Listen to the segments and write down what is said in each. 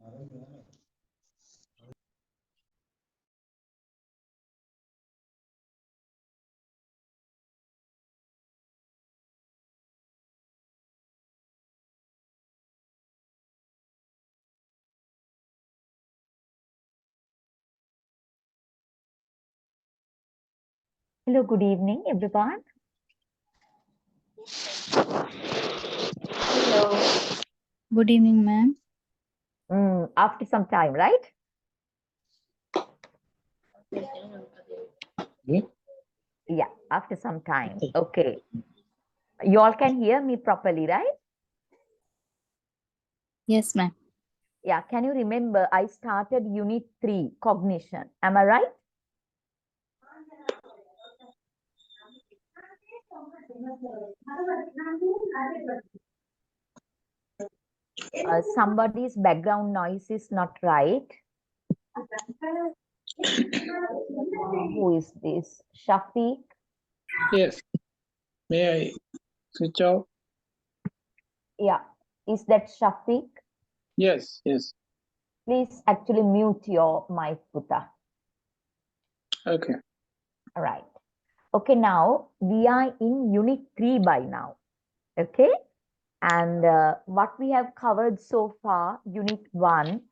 Hello, good evening, everyone. Hello. Good evening, ma'am. After some time, right? Yeah, after some time. Okay. You all can hear me properly, right? Yes, ma'am. Yeah, can you remember I started unit 3, cognition. Am I right? Somebody's background noise is not right. Who is this? Shafiq? Yes. May I switch off? Yeah. Is that Shafiq? Yes, yes. Please actually mute your mic, Puta. Okay. All right. Okay, now we are in unit 3 by now. Okay. And what we have covered so far, unit 1,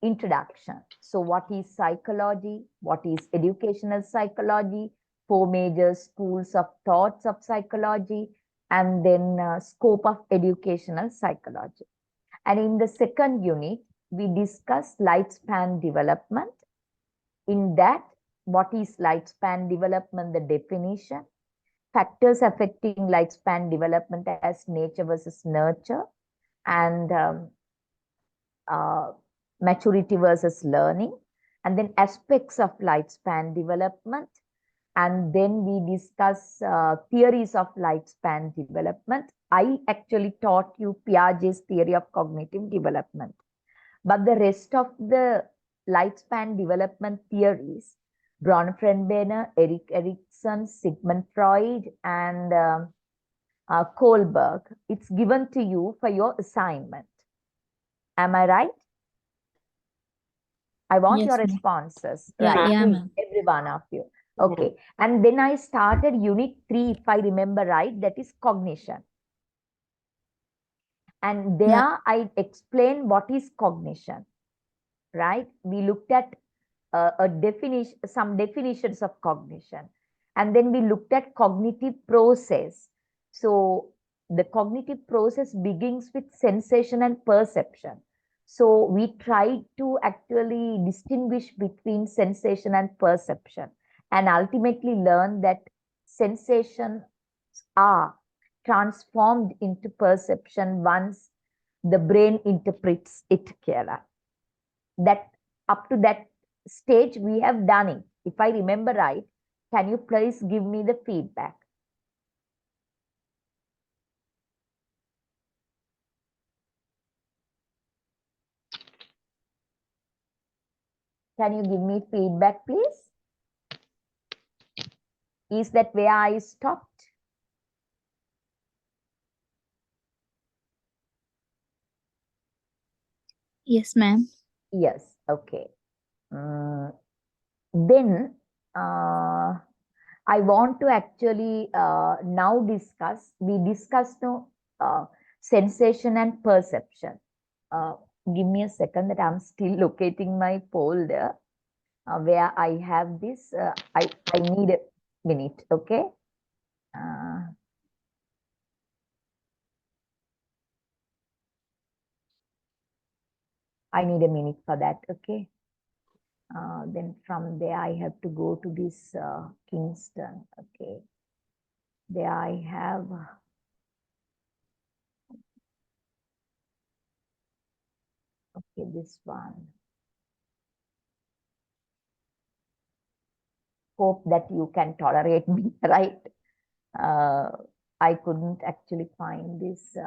introduction. So what is psychology? What is educational psychology? 4 major schools of thoughts of psychology, and then scope of educational psychology. And in the second unit, we discuss lifespan development. In that, what is lifespan development, the definition, factors affecting lifespan development as nature versus nurture, and maturity versus learning, and then aspects of lifespan development. And then we discuss theories of lifespan development. I actually taught you Piaget's theory of cognitive development. But the rest of the lifespan development theories, Bronfenbrenner, Erik Erikson, Sigmund Freud, and Kohlberg, it's given to you for your assignment. Am I right? I want Yes, your ma'am. responses, Yeah, right? yeah, Please, ma'am. every one of you. Okay. And then I started unit 3, if I remember right, that is cognition. And there Yeah. I explained what is cognition, right? We looked at a definition, some definitions of cognition. And then we looked at cognitive process. So the cognitive process begins with sensation and perception. So we tried to actually distinguish between sensation and perception, and ultimately learn that sensations are transformed into perception once the brain interprets it, Kela. That up to that stage we have done it. If I remember right, can you please give me the feedback? Can you give me feedback, please? Is that where I stopped? Yes, ma'am. Yes, okay. Then I want to actually now discuss, we discussed no, sensation and perception. Give me a second that I'm still locating my folder where I have this. I need a minute, okay? I need a minute for that, okay? Then from there, I have to go to this Kingston, okay? There I have, okay, this one. Hope that you can tolerate me, right? I couldn't actually find this.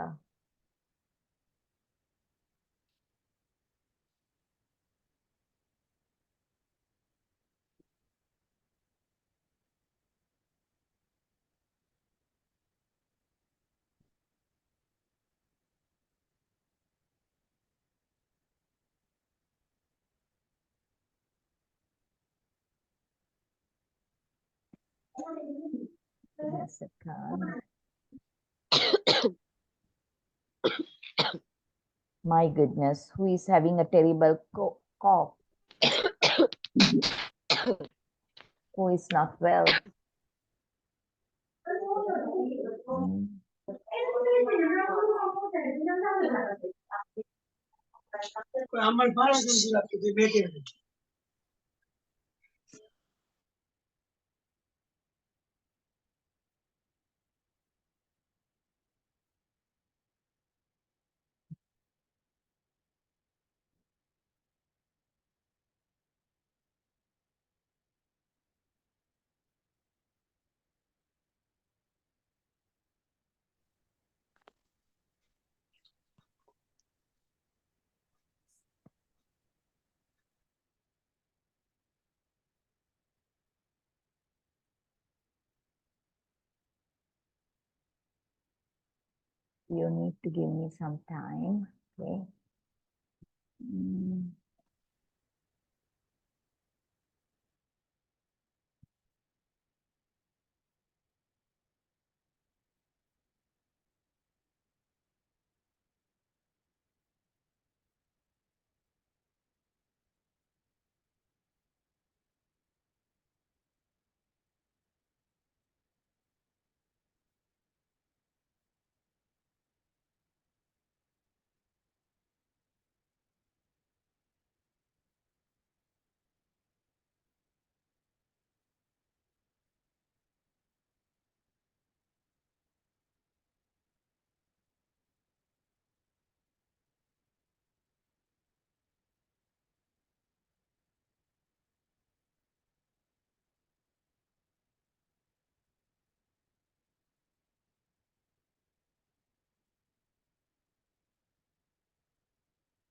a second. My goodness, who is having a terrible cough? Who is not well? Mm. You need to give me some time. Okay. Mm.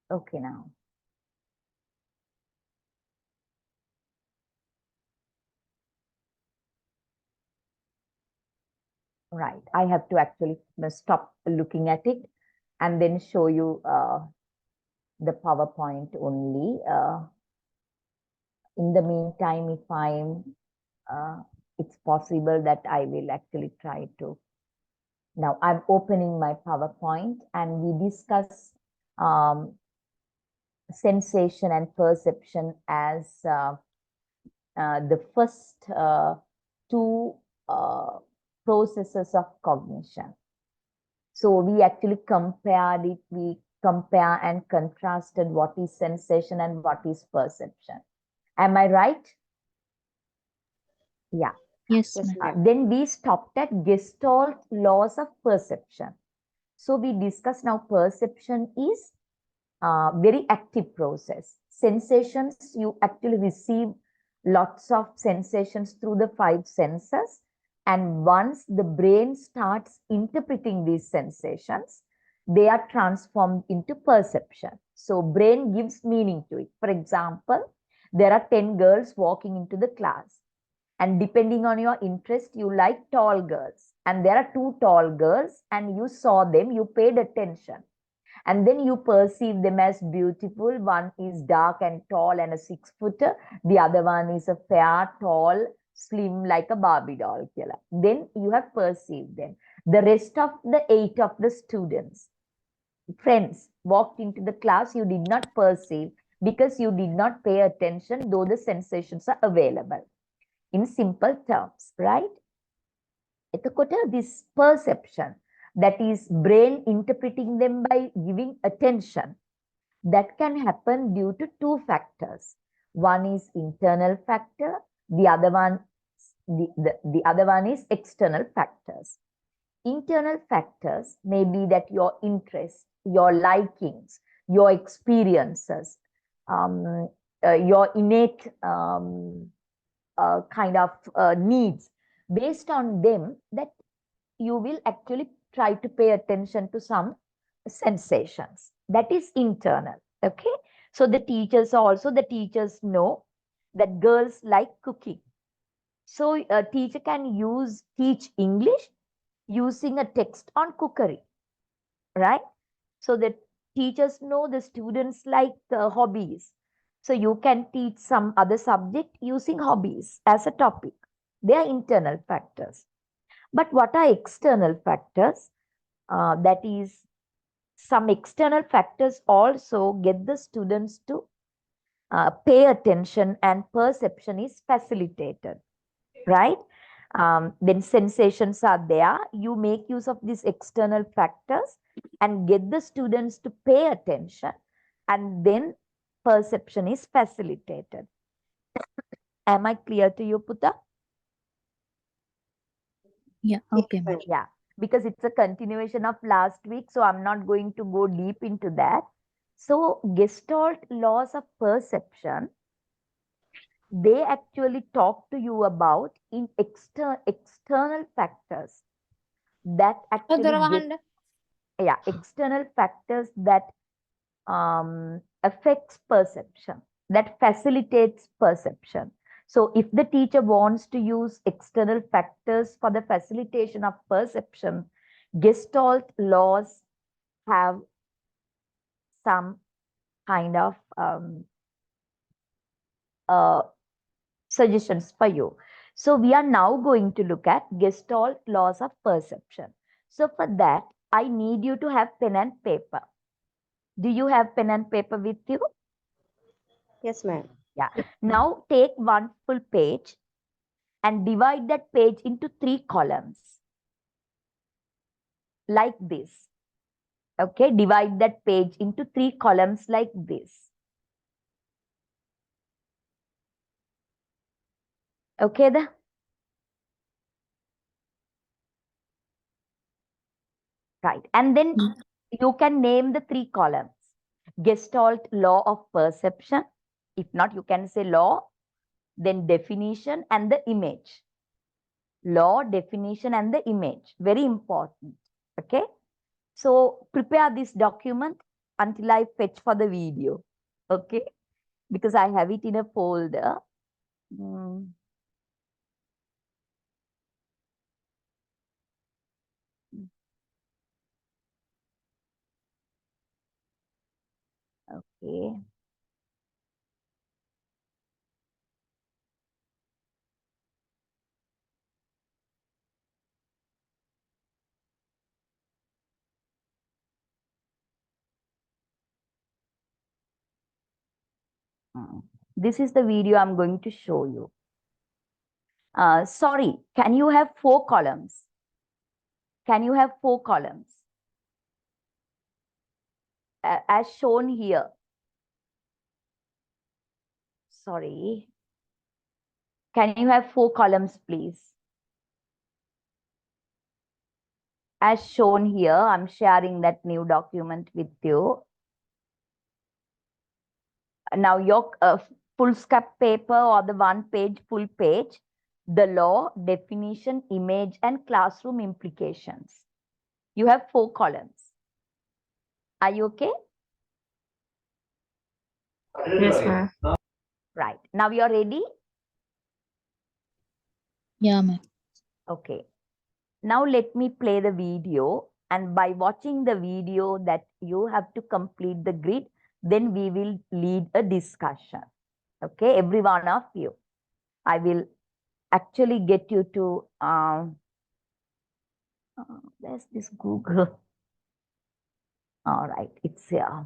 Okay, now. Right. I have to actually stop looking at it and then show you the PowerPoint only. In the meantime, if it's possible that I will actually try to. Now I'm opening my PowerPoint and we discuss sensation and perception as the first two processes of cognition. So we actually compared it, we compare and contrasted what is sensation and what is perception. Am I right? Yeah. Yes, Yes, ma'am. ma'am. Then we stopped at Gestalt laws of perception. So we discuss now perception is a very active process. Sensations, you actually receive lots of sensations through the five senses. And once the brain starts interpreting these sensations, they are transformed into perception. So brain gives meaning to it. For example, there are 10 girls walking into the class. And depending on your interest, you like tall girls. And there are two tall girls and you saw them, you paid attention. And then you perceive them as beautiful. One is dark and tall and a 6-footer. The other one is a fair, tall, slim like a Barbie doll. Then you have perceived them. The rest of the 8 of the students, friends, walked into the class, you did not perceive because you did not pay attention, though the sensations are available. In simple terms, right? This perception, that is brain interpreting them by giving attention, that can happen due to two factors. One is internal factor, the other one is external factors. Internal factors may be that your interests, your likings, your experiences, your innate kind of needs. Based on them, that you will actually try to pay attention to some sensations. That is internal. Okay. So the teachers know that girls like cooking. So a teacher can teach English using a text on cookery, right? So the teachers know the students like hobbies. So you can teach some other subject using hobbies as a topic. They are internal factors. But what are external factors? That is, some external factors also get the students to pay attention, and perception is facilitated, right? Then sensations are there. You make use of these external factors and get the students to pay attention, and then perception is facilitated. Am I clear to you, Puta? Yeah, okay, ma'am. Yeah, because it's a continuation of last week, so I'm not going to go deep into that. So Gestalt laws of perception, they actually talk to you about in external factors that actually external factors that affects perception, that facilitates perception. So if the teacher wants to use external factors for the facilitation of perception, Gestalt laws have some kind of suggestions for you. So we are now going to look at Gestalt laws of perception. So for that, I need you to have pen and paper. Do you have pen and paper with you? Yes, ma'am. Yeah. Now take one full page and divide that page into 3 columns. Like this. Okay, divide that page into 3 columns like this. Okay, then? Right. And then you can name the 3 columns. Gestalt law of perception. If not, you can say law, then definition and the image. Law, definition and the image. Very important. Okay. So prepare this document until I fetch for the video. Okay. Because I have it in a folder. Okay. This is the video I'm going to show you. Sorry, can you have 4 columns? Can you have 4 columns? As shown here. Sorry. Can you have 4 columns, please? As shown here, I'm sharing that new document with you. Now your foolscap paper or the 1-page full page, the law, definition, image, and classroom implications. You have 4 columns. Are you okay? Yes, ma'am. Right. Now you're ready? Yeah, ma'am. Okay. Now let me play the video, and by watching the video that you have to complete the grid, then we will lead a discussion. Okay, every one of you. I will actually get you to, where's this Google? All right, it's here.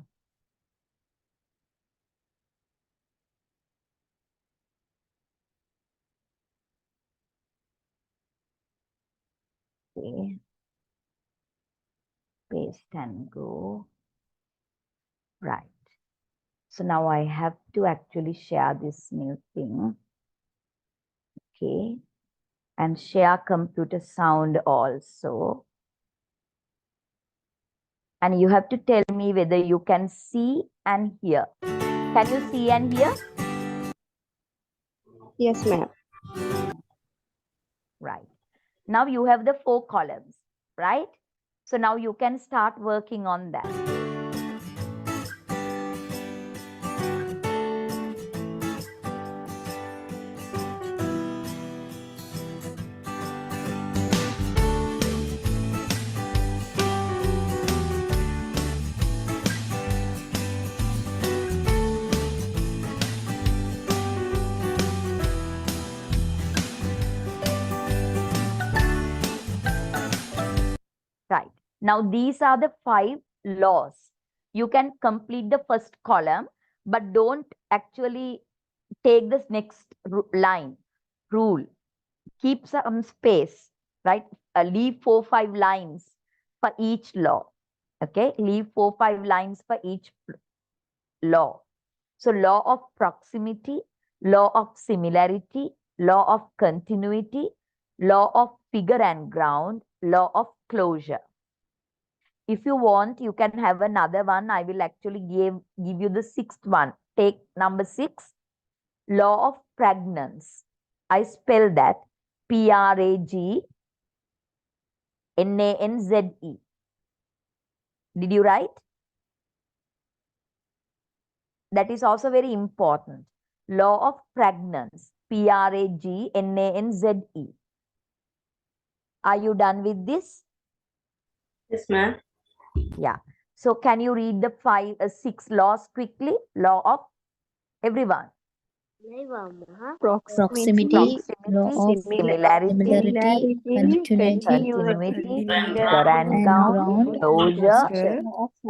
Okay. Paste and go. Right. So now I have to actually share this new thing. Okay. And share computer sound also. And you have to tell me whether you can see and hear. Can you see and hear? Yes, ma'am. Right. Now you have the 4 columns, right? So now you can start working on that. Now, these are the 5 laws. You can complete the first column, but don't actually take this next line, rule. Keep some space, right? Leave 4-5 lines for each law. Okay, leave 4-5 lines for each law. So law of proximity, law of similarity, law of continuity, law of figure and ground, law of closure. If you want, you can have another one. I will actually give you the 6th one. Take number 6, law of pragnance. I spell that Pragnanze. Did you write? That is also very important. Law of pragnance. Pragnanze. Are you done with this? Yes, ma'am. Yeah. So can you read the 6 laws quickly? Law of everyone. Proximity, law of Similarity, similarity, continuity, continuity, figure and and ground, ground, closure.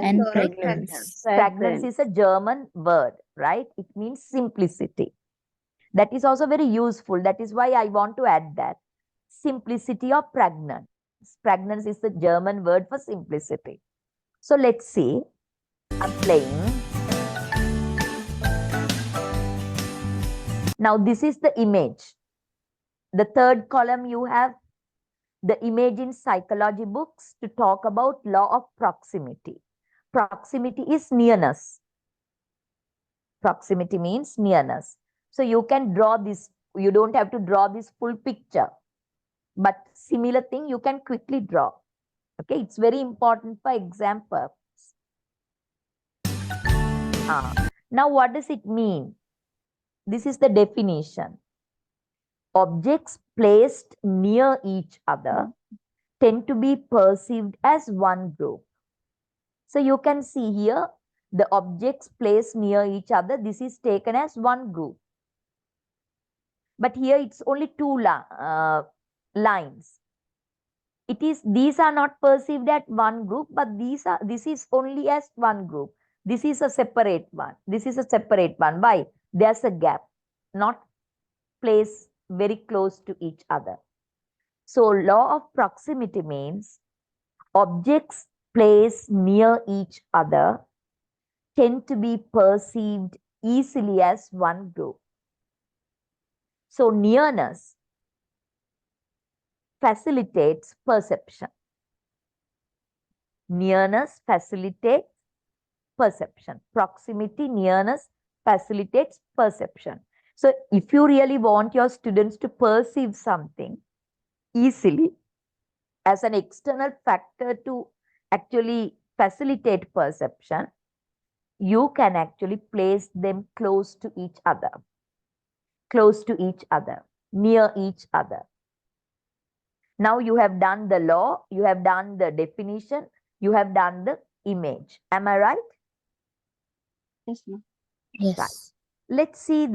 and pregnancy. Pragnance is a German word, right? It means simplicity. That is also very useful. That is why I want to add that. Simplicity of pragnance. Pragnance is the German word for simplicity. So let's see. I'm playing. Now this is the image. The 3rd column you have the image in psychology books to talk about law of proximity. Proximity is nearness. Proximity means nearness. So you can draw this. You don't have to draw this full picture. But similar thing you can quickly draw. Okay, it's very important for exam purpose. Now what does it mean? This is the definition. Objects placed near each other tend to be perceived as one group. So you can see here the objects placed near each other. This is taken as one group. But here it's only 2 lines. These are not perceived as one group, but this is only as one group. This is a separate one. This is a separate one. Why? There's a gap, not placed very close to each other. So law of proximity means objects placed near each other tend to be perceived easily as one group. So nearness facilitates perception. Nearness facilitates perception. Proximity, nearness facilitates perception. So if you really want your students to perceive something easily as an external factor to actually facilitate perception, you can actually place them close to each other, near each other. Now you have done the law, you have done the definition, you have done the image. Am I right? Yes, ma'am. Yes. Right. Let's see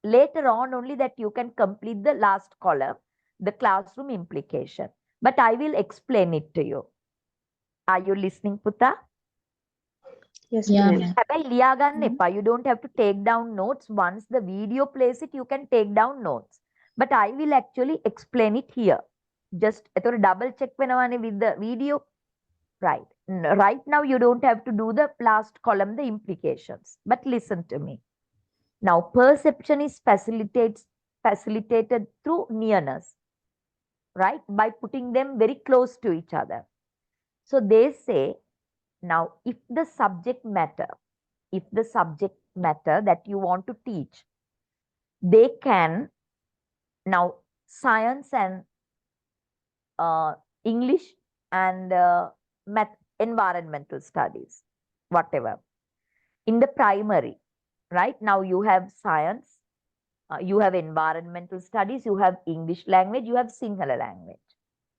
later on only that you can complete the last column, the classroom implication. But I will explain it to you. Are you listening, Puta? Yes, Yeah, ma'am. ma'am. You don't have to take down notes. Once the video plays it, you can take down notes. But I will actually explain it here. Just double check with the video. Right. Right now, you don't have to do the last column, the implications. But listen to me. Now, perception is facilitated through nearness, right? By putting them very close to each other. So they say, now, if the subject matter that you want to teach, they can, now, science and English and environmental studies, whatever. In the primary, right? Now you have science, you have environmental studies, you have English language, you have Sinhala language.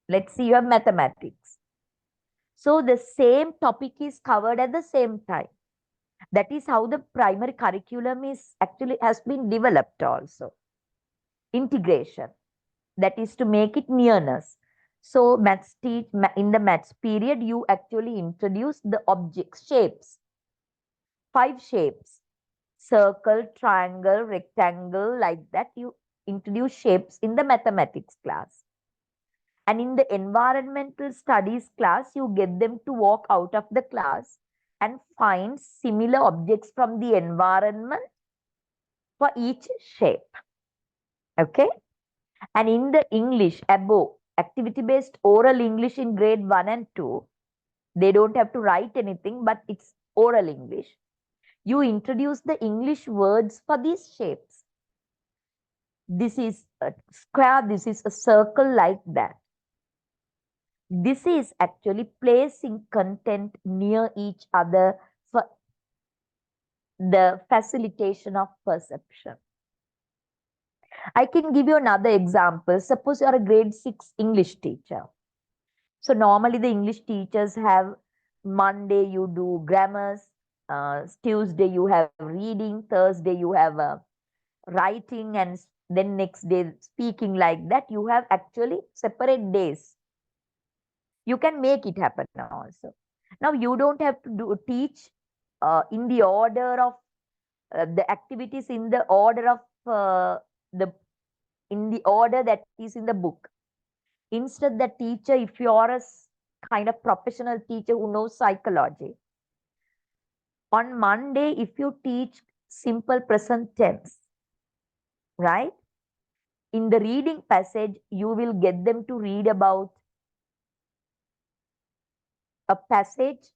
Let's see, you have mathematics. So the same topic is covered at the same time. That is how the primary curriculum has been developed also. Integration, that is to make it nearness. So in the maths period, you actually introduce the objects, shapes, 5 shapes, circle, triangle, rectangle, like that. You introduce shapes in the mathematics class. And in the environmental studies class, you get them to walk out of the class and find similar objects from the environment for each shape. Okay. And in the English above, activity-based oral English in grade 1 and 2, they don't have to write anything, but it's oral English. You introduce the English words for these shapes. This is a square, this is a circle, like that. This is actually placing content near each other for the facilitation of perception. I can give you another example. Suppose you are a grade 6 English teacher. So normally the English teachers have Monday you do grammars, Tuesday you have reading, Thursday you have writing, and then next day speaking, like that. You have actually separate days. You can make it happen also. Now you don't have to teach in the order of the activities in the order of in the order that is in the book. Instead, the teacher, if you are a kind of professional teacher who knows psychology, on Monday, if you teach simple present tense, right? In the reading passage, you will get them to read about a passage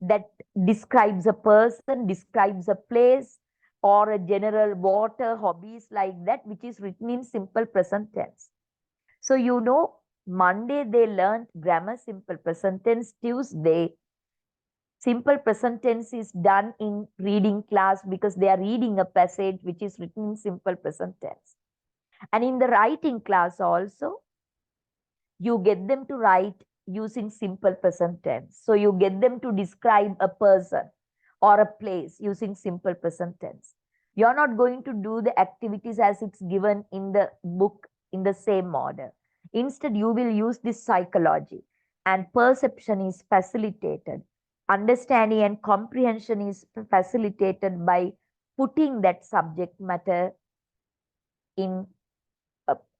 that describes a person, describes a place, or a general water, hobbies, like that, which is written in simple present tense. So, you know, Monday they learned grammar, simple present tense. Tuesday, simple present tense is done in reading class because they are reading a passage which is written in simple present tense. And in the writing class also, you get them to write using simple present tense. So you get them to describe a person or a place using simple present tense. You're not going to do the activities as it's given in the book in the same order. Instead, you will use this psychology, and perception is facilitated. Understanding and comprehension is facilitated by putting that subject matter in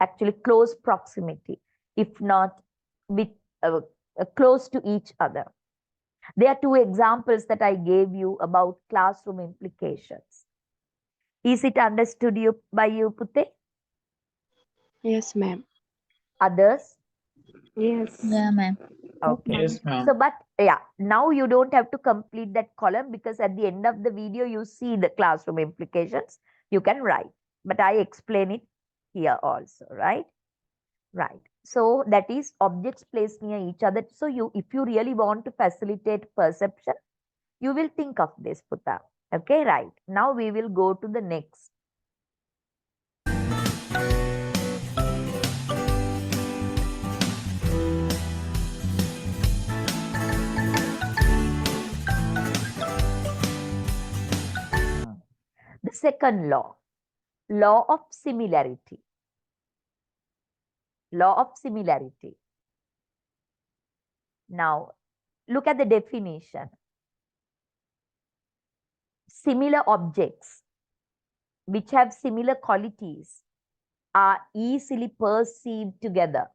actually close proximity, if not with close to each other. There are 2 examples that I gave you about classroom implications. Is it understood by you, Putte? Yes, ma'am. Others? Yes. Yeah, ma'am. Okay. Yes, ma'am. So, but yeah, now you don't have to complete that column because at the end of the video, you see the classroom implications. You can write, but I explain it here also, right? Right. So that is objects placed near each other. So if you really want to facilitate perception, you will think of this, Putta. Okay, right. Now we will go to the next. The second law of similarity. Law of similarity. Now, look at the definition. Similar objects which have similar qualities are easily perceived together.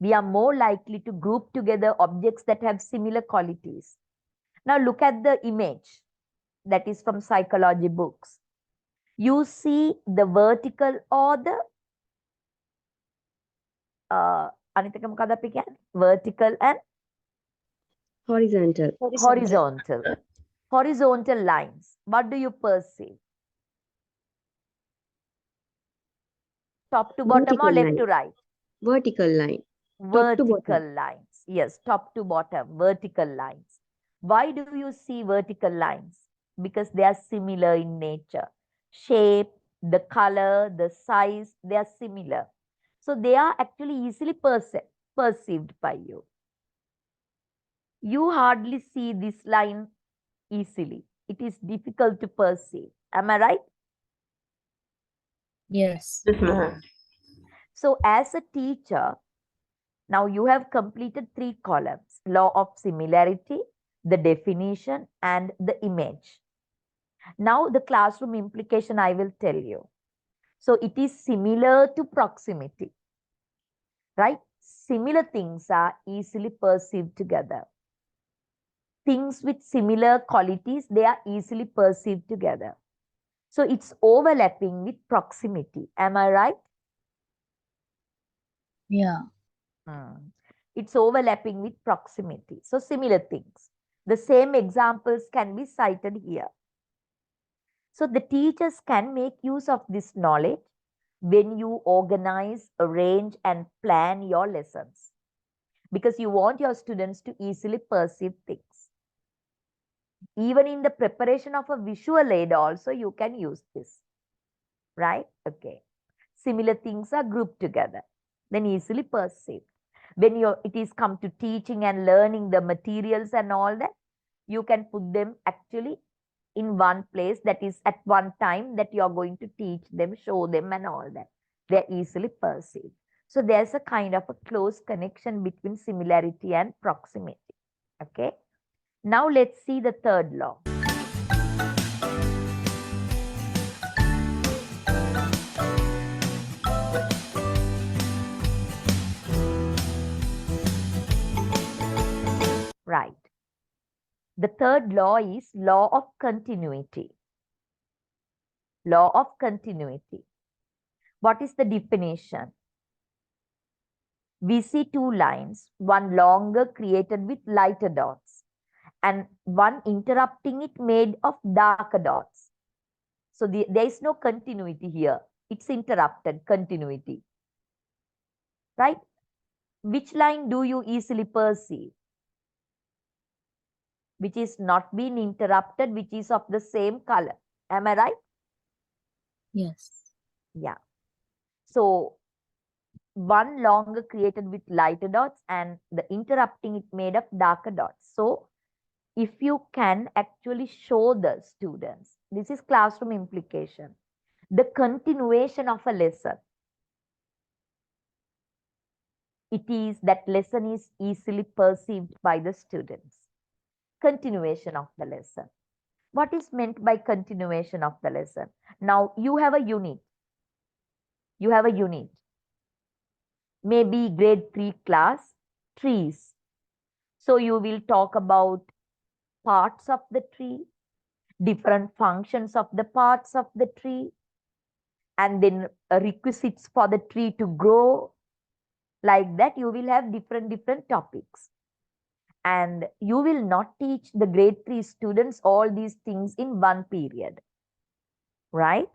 We are more likely to group together objects that have similar qualities. Now look at the image that is from psychology books. You see the vertical or the vertical and Horizontal. horizontal lines. What do you perceive? Top to bottom or left to right? Vertical line. Vertical lines. Yes, top to bottom, vertical lines. Why do you see vertical lines? Because they are similar in nature. Shape, the color, the size, they are similar. So they are actually easily perceived by you. You hardly see this line easily. It is difficult to perceive. Am I right? Yes. So as a teacher, Now you have completed 3 columns: law of similarity, the definition, and the image. Now the classroom implication I will tell you. So it is similar to proximity, right? Similar things are easily perceived together. Things with similar qualities, they are easily perceived together. So it's overlapping with proximity. Am I right? Yeah. It's overlapping with proximity. So similar things. The same examples can be cited here. So the teachers can make use of this knowledge when you organize, arrange, and plan your lessons, because you want your students to easily perceive things. Even in the preparation of a visual aid also, you can use this, right? Okay. Similar things are grouped together, then easily perceived. When it is come to teaching and learning the materials and all that, you can put them actually in one place, that is at one time that you are going to teach them, show them and all that. They're easily perceived. So there's a kind of a close connection between similarity and proximity. Okay. Now let's see the third law. Right. The third law is law of continuity. Law of continuity. What is the definition? We see 2 lines, one longer created with lighter dots and one interrupting it made of darker dots. So there is no continuity here. It's interrupted continuity. Right? Which line do you easily perceive? Which is not being interrupted, which is of the same color. Am I right? Yes. Yeah. So one longer created with lighter dots and the interrupting it made of darker dots. So if you can actually show the students, this is classroom implication, the continuation of a lesson. It is that lesson is easily perceived by the students. Continuation of the lesson. What is meant by continuation of the lesson? Now you have a unit. You have a unit. Maybe grade 3 class, trees. So you will talk about parts of the tree, different functions of the parts of the tree, and then requisites for the tree to grow. Like that, you will have different topics. And you will not teach the grade 3 students all these things in one period, right?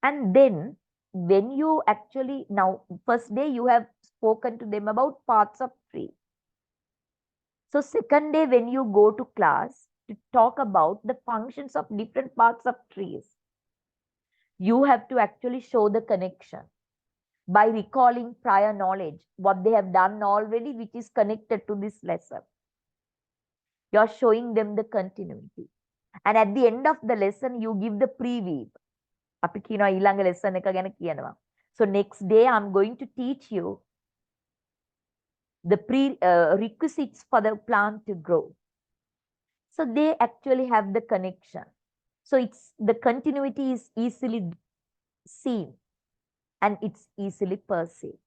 And then when you actually, now first day you have spoken to them about parts of tree. So second day when you go to class to talk about the functions of different parts of trees, you have to actually show the connection by recalling prior knowledge, what they have done already, which is connected to this lesson. You're showing them the continuity. And at the end of the lesson, you give the preview. So next day, I'm going to teach you the prerequisites for the plant to grow. So they actually have the connection. So it's the continuity is easily seen and it's easily perceived.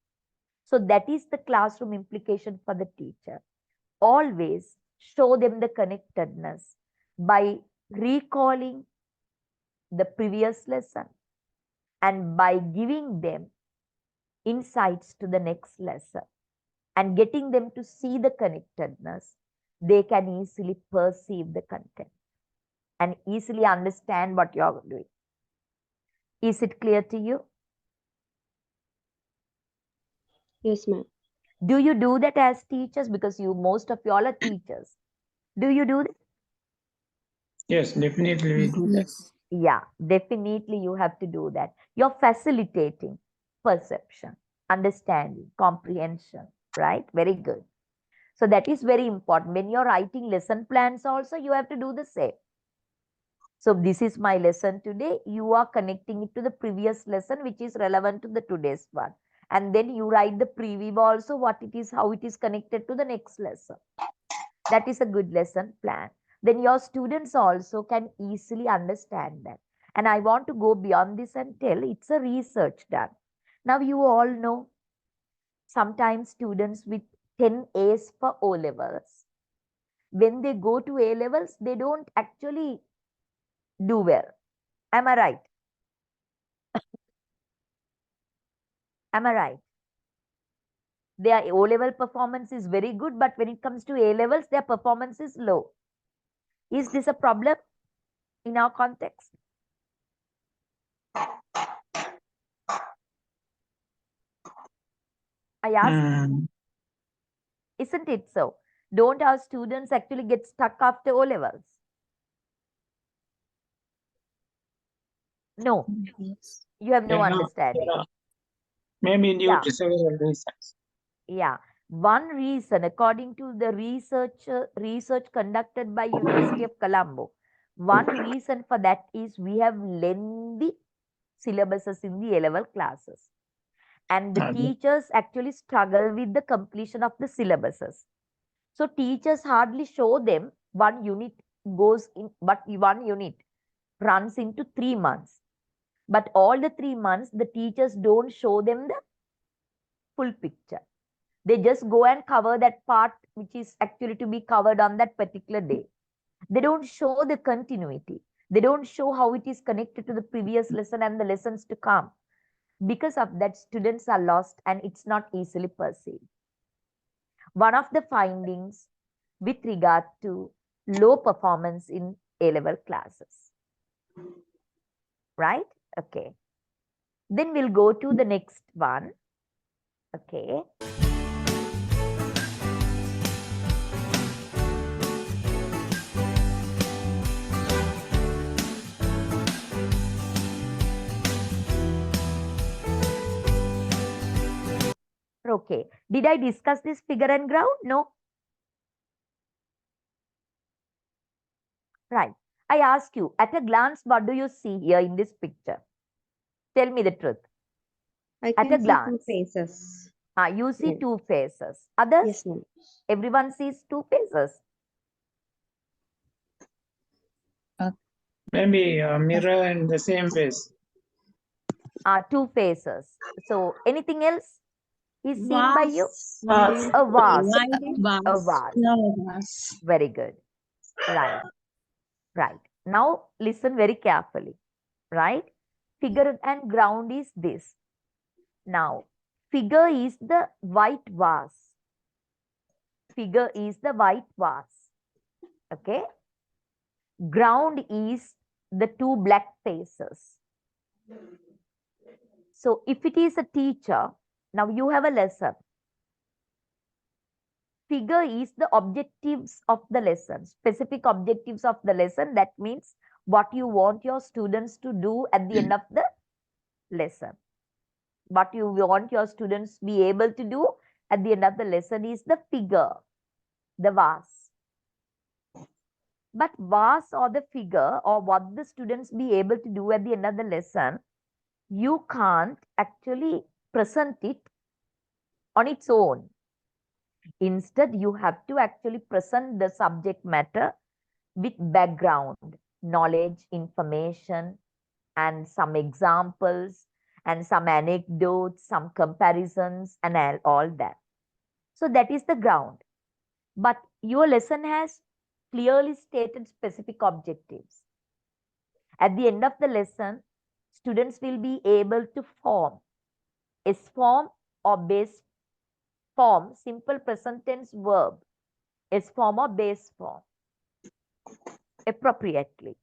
So that is the classroom implication for the teacher. Always show them the connectedness by recalling the previous lesson and by giving them insights to the next lesson and getting them to see the connectedness. They can easily perceive the content and easily understand what you are doing. Is it clear to you? Yes, ma'am. Do you do that as teachers? Because most of you all are teachers. Do you do that? Yes, definitely we do that. Yes. Yeah, definitely you have to do that. You're facilitating perception, understanding, comprehension, right? Very good. So that is very important. When you're writing lesson plans also, you have to do the same. So this is my lesson today. You are connecting it to the previous lesson, which is relevant to the today's one. And then you write the preview also, what it is, how it is connected to the next lesson. That is a good lesson plan. Then your students also can easily understand that. And I want to go beyond this and tell it's a research done. Now you all know sometimes students with 10 A's for O levels, when they go to A levels, they don't actually do well. Am I right? Am I right? Their O level performance is very good, but when it comes to A levels, their performance is low. Is this a problem in our context? I ask, isn't it so? Don't our students actually get stuck after O levels? No, Yes. you have no Yeah, understanding. yeah. Maybe due Yeah. to several reasons. Yeah, one reason, according to the research conducted by University of Colombo, one reason for that is we have lengthy syllabuses in the A-level classes, and the Okay. teachers actually struggle with the completion of the syllabuses. So teachers hardly show them one unit goes in, but one unit runs into 3 months. But all the 3 months, the teachers don't show them the full picture. They just go and cover that part which is actually to be covered on that particular day. They don't show the continuity. They don't show how it is connected to the previous lesson and the lessons to come. Because of that, students are lost and it's not easily perceived. One of the findings with regard to low performance in A-level classes. Right? Okay. Then we'll go to the next one. Okay. Okay. Did I discuss this figure and ground? No. Right. I ask you, at a glance, what do you see here in this picture? Tell me the truth. I At a can see two glance. faces. You see Yeah. two faces. Others? Yes, ma'am. Everyone sees two faces. Maybe a mirror and the same face. Two faces. So anything else is seen by you? Vase. A vase. White A vase. vase. No vase. Very good. Right. Right. Now listen very carefully. Right? Figure and ground is this. Now, figure is the white vase. Figure is the white vase. Okay? Ground is the two black faces. So if it is a teacher, now you have a lesson. Figure is the objectives of the lesson, specific objectives of the lesson. That means what you want your students to do at the end of the lesson. What you want your students be able to do at the end of the lesson is the figure, the vase. But vase or the figure or what the students be able to do at the end of the lesson, you can't actually present it on its own. Instead, you have to actually present the subject matter with background, knowledge, information, and some examples, and some anecdotes, some comparisons, and all that. So that is the ground. But your lesson has clearly stated specific objectives. At the end of the lesson, students will be able to form S form or base form, simple present tense verb, S form or base form appropriately.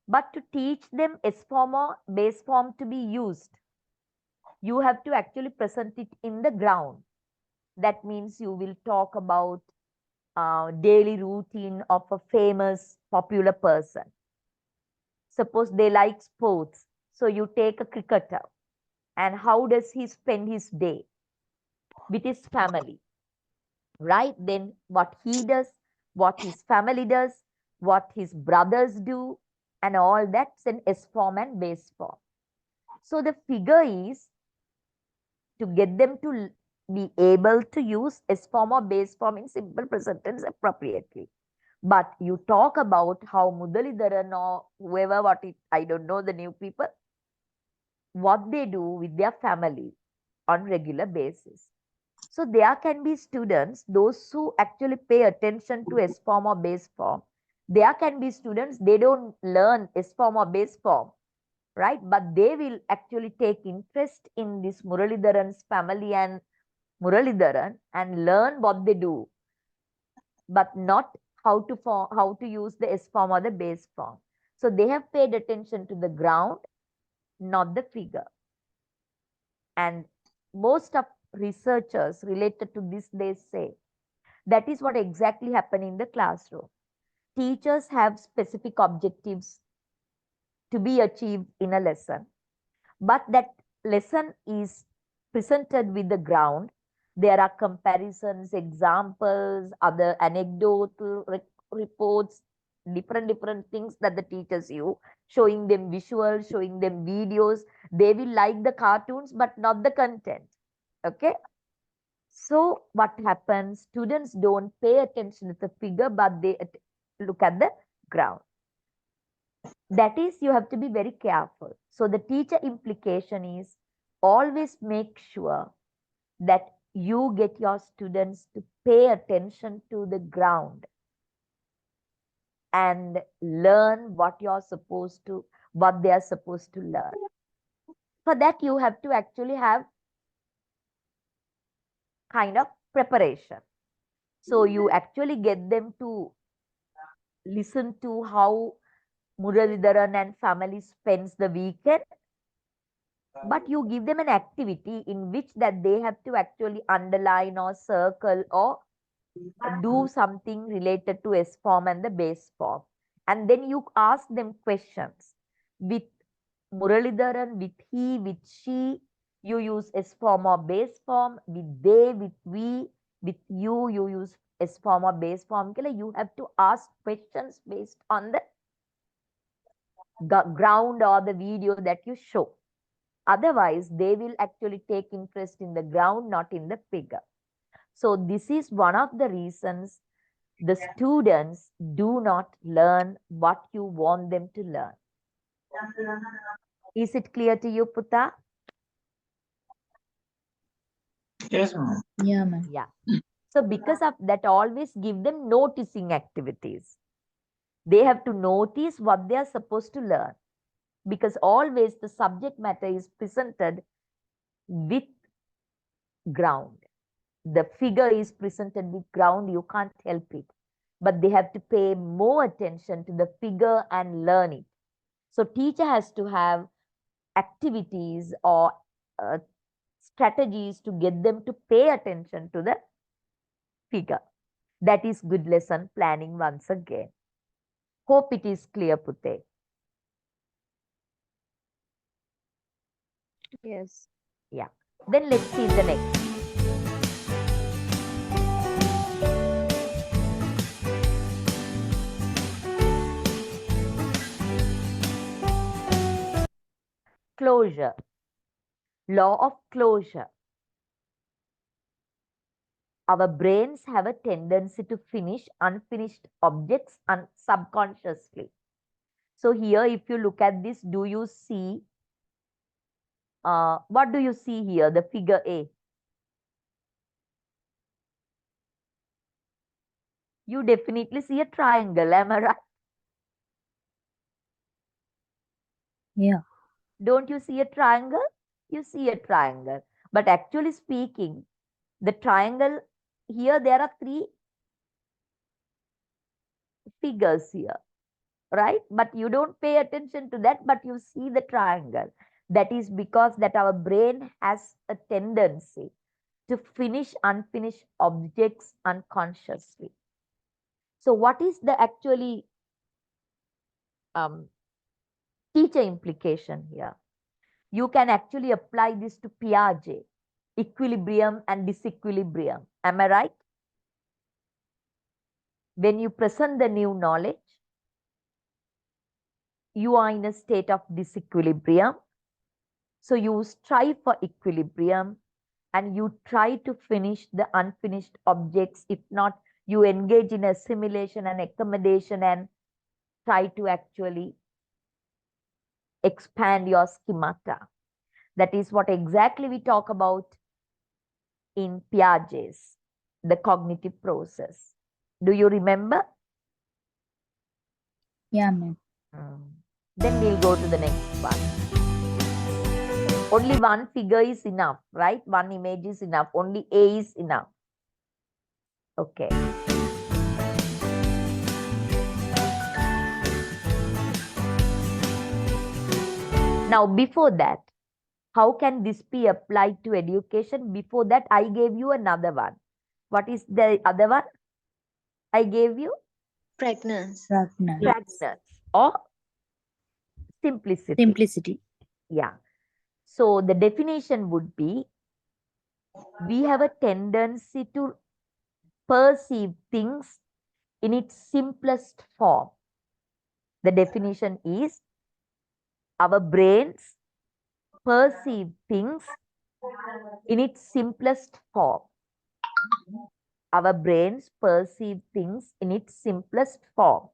But to teach them S form or base form to be used, you have to actually present it in the ground. That means you will talk about daily routine of a famous popular person. Suppose they like sports. So you take a cricketer and how does he spend his day with his family, right? Then what he does, what his family does, what his brothers do, and all that's in S form and base form. So the figure is to get them to be able to use S form or base form in simple present tense appropriately. But you talk about how Mudalidharan or whoever, I don't know the new people, what they do with their family on regular basis. So there can be students, those who actually pay attention to S form or base form. There can be students, they don't learn S form or base form, right? But they will actually take interest in this Muralidharan's family and Muralidharan and learn what they do, but not how to use the S form or the base form. So they have paid attention to the ground, not the figure. And most of researchers related to this, they say that is what exactly happened in the classroom. Teachers have specific objectives to be achieved in a lesson, but that lesson is presented with the ground. There are comparisons, examples, other anecdotal reports, different things that the teachers use, showing them visuals, showing them videos. They will like the cartoons, but not the content. Okay. So what happens? Students don't pay attention to the figure, but they look at the ground. That is, you have to be very careful. So the teacher implication is always make sure that you get your students to pay attention to the ground and learn what they are supposed to learn. For that, you have to actually have kind of preparation. So you actually get them to listen to how Muralidharan and family spends the weekend, but you give them an activity in which that they have to actually underline or circle or do something related to S form and the base form. And then you ask them questions. With Muralidharan, with he, with she, you use S form or base form. With they, with we, with you use S form or base form. You have to ask questions based on the ground or the video that you show. Otherwise, they will actually take interest in the ground, not in the figure. So this is one of the reasons the students do not learn what you want them to learn. Is it clear to you, Putta? Yes, ma'am. Yeah, ma'am. Yeah. So because of that, always give them noticing activities. They have to notice what they are supposed to learn, because always the subject matter is presented with ground. The figure is presented with ground, you can't help it. But they have to pay more attention to the figure and learn it. So teacher has to have activities or strategies to get them to pay attention to the figure. That is good lesson planning once again. Hope it is clear, Putte. Yes. Yeah. Then let's see the next. Closure. Law of closure. Our brains have a tendency to finish unfinished objects subconsciously. So here, if you look at this, do you see, what do you see here, the figure A? You definitely see a triangle, am I right? Yeah. Don't you see a triangle? You see a triangle. But actually speaking, the triangle, here there are three figures here, right? But you don't pay attention to that, but you see the triangle. That is because that our brain has a tendency to finish unfinished objects unconsciously. So what is the actually teacher implication here? You can actually apply this to Piaget, equilibrium and disequilibrium. Am I right? When you present the new knowledge, you are in a state of disequilibrium. So you strive for equilibrium. and you try to finish the unfinished objects. If not, you engage in assimilation and accommodation and try to actually expand your schemata. That is what exactly we talk about in Piaget's the cognitive process. Do you remember? Yeah, ma'am. Then we'll go to the next one. Only one figure is enough, right? One image is enough. Only A is enough. Okay. Now, before that, how can this be applied to education? Before that, I gave you another one. What is the other one? I gave you Pregnance. Pragna. frankness or simplicity. Simplicity. Yeah. So the definition would be, we have a tendency to perceive things in its simplest form. The definition is, our brains perceive things in its simplest form. Our brains perceive things in its simplest form.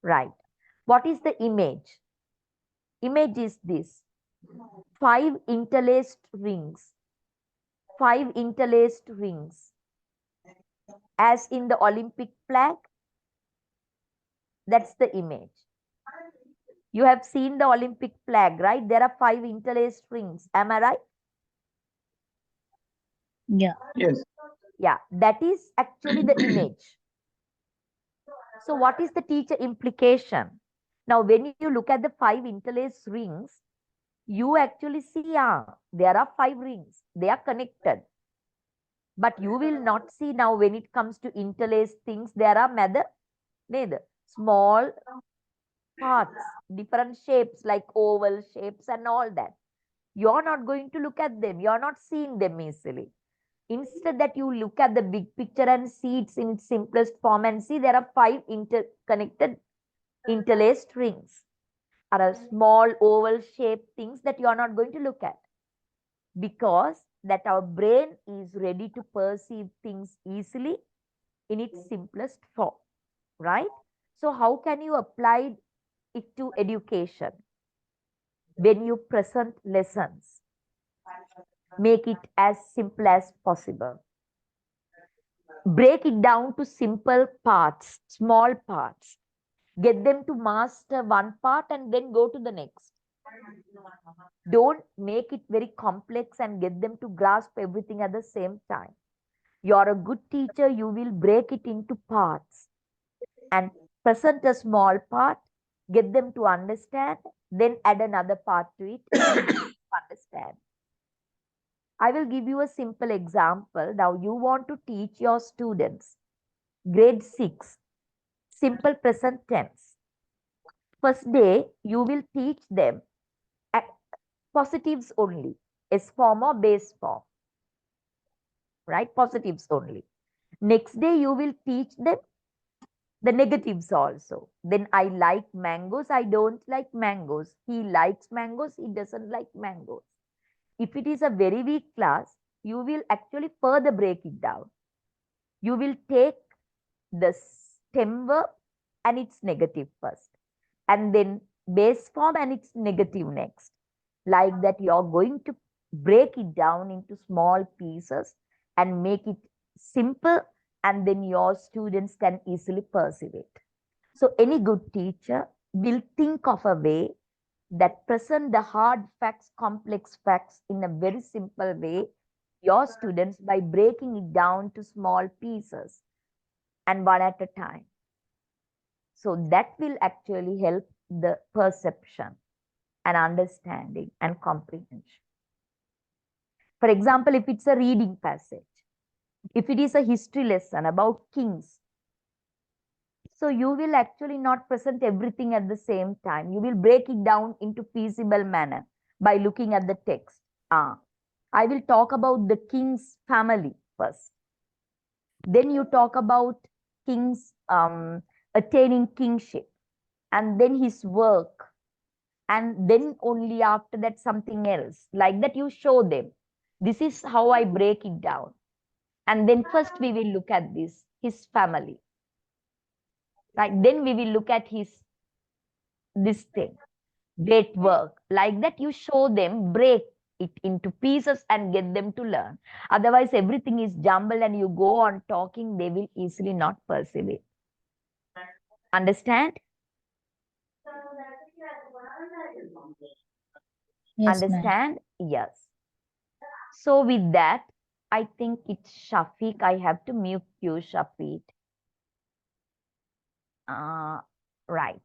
Right. What is the image? Image is this: 5 interlaced rings. 5 interlaced rings. As in the Olympic flag, that's the image. You have seen the Olympic flag, right? There are 5 interlaced rings. Am I right? Yeah. Yes. Yeah, that is actually the image. So what is the teacher implication? Now, when you look at the 5 interlaced rings, you actually see, there are 5 rings. They are connected. But you will not see now when it comes to interlaced things, there are neither small parts, different shapes like oval shapes and all that. You're not going to look at them. You're not seeing them easily. Instead, that you look at the big picture and see it in its simplest form and see there are 5 interconnected interlaced rings, or a small oval shaped things that you are not going to look at, because that our brain is ready to perceive things easily in its simplest form, right? So how can you apply it to education? When you present lessons, make it as simple as possible. Break it down to simple parts, small parts. Get them to master one part and then go to the next. Don't make it very complex and get them to grasp everything at the same time. You're a good teacher, you will break it into parts and present a small part, get them to understand, then add another part to it and understand. I will give you a simple example. Now you want to teach your students grade 6, simple present tense. First day, you will teach them positives only, S form or base form, right? Positives only. Next day, you will teach them the negatives also. Then I like mangoes, I don't like mangoes. He likes mangoes, he doesn't like mangoes. If it is a very weak class, you will actually further break it down. You will take the stem verb and its negative first, and then base form and its negative next. Like that, you're going to break it down into small pieces and make it simple, and then your students can easily perceive it. So any good teacher will think of a way that present the hard facts, complex facts in a very simple way, your students, by breaking it down to small pieces and one at a time. So that will actually help the perception and understanding and comprehension. For example, if it's a reading passage, if it is a history lesson about kings, so you will actually not present everything at the same time. You will break it down into feasible manner by looking at the text. I will talk about the king's family first. Then you talk about king's attaining kingship, and then his work, and then only after that something else. Like that, you show them. This is how I break it down. And then first we will look at his family. Right? Then we will look at this thing. Great work. Like that, you show them, break it into pieces and get them to learn. Otherwise, everything is jumbled and you go on talking, they will easily not perceive it. Understand? Yes, ma'am. Understand? Yes. So with that, I think it's Shafiq. I have to mute you, Shafiq. Right.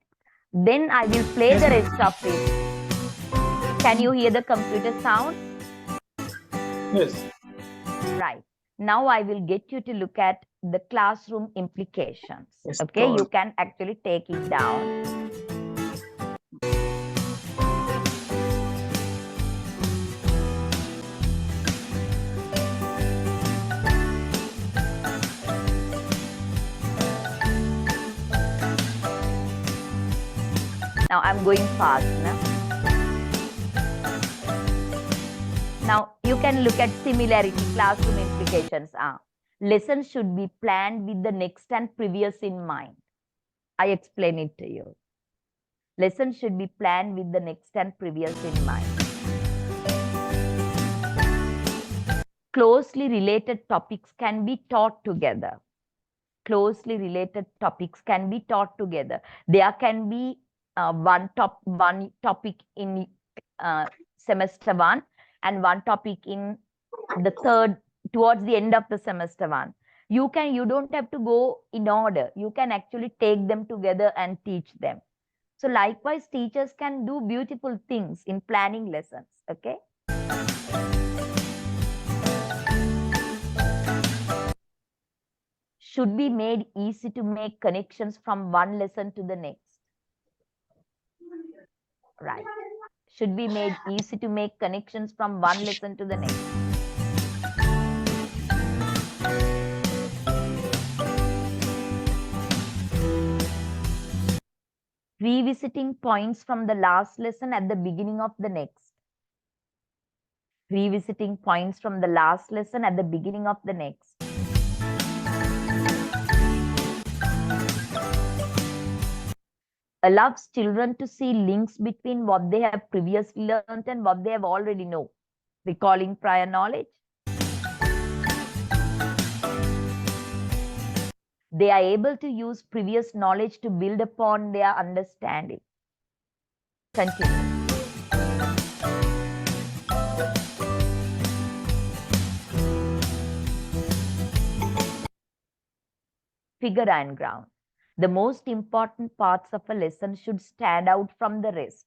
Then I will play the rest of it. Can you hear the computer sound? Yes. Right. Now I will get you to look at the classroom implications. Yes, Okay, sure. you can actually take it down. Now I'm going fast. Now you can look at similarity, classroom implications. Lessons should be planned with the next and previous in mind. I explain it to you. Lessons should be planned with the next and previous in mind. Closely related topics can be taught together. Closely related topics can be taught together. There can be one topic in semester 1 and one topic in the third, towards the end of the semester 1. You don't have to go in order. You can actually take them together and teach them. So likewise, teachers can do beautiful things in planning lessons. Okay. Should be made easy to make connections from one lesson to the next. Right. Should be made easy to make connections from one lesson to the next. Revisiting points from the last lesson at the beginning of the next. Revisiting points from the last lesson at the beginning of the next. Allows children to see links between what they have previously learned and what they have already know. Recalling prior knowledge. They are able to use previous knowledge to build upon their understanding. Continue. Figure and ground. The most important parts of a lesson should stand out from the rest,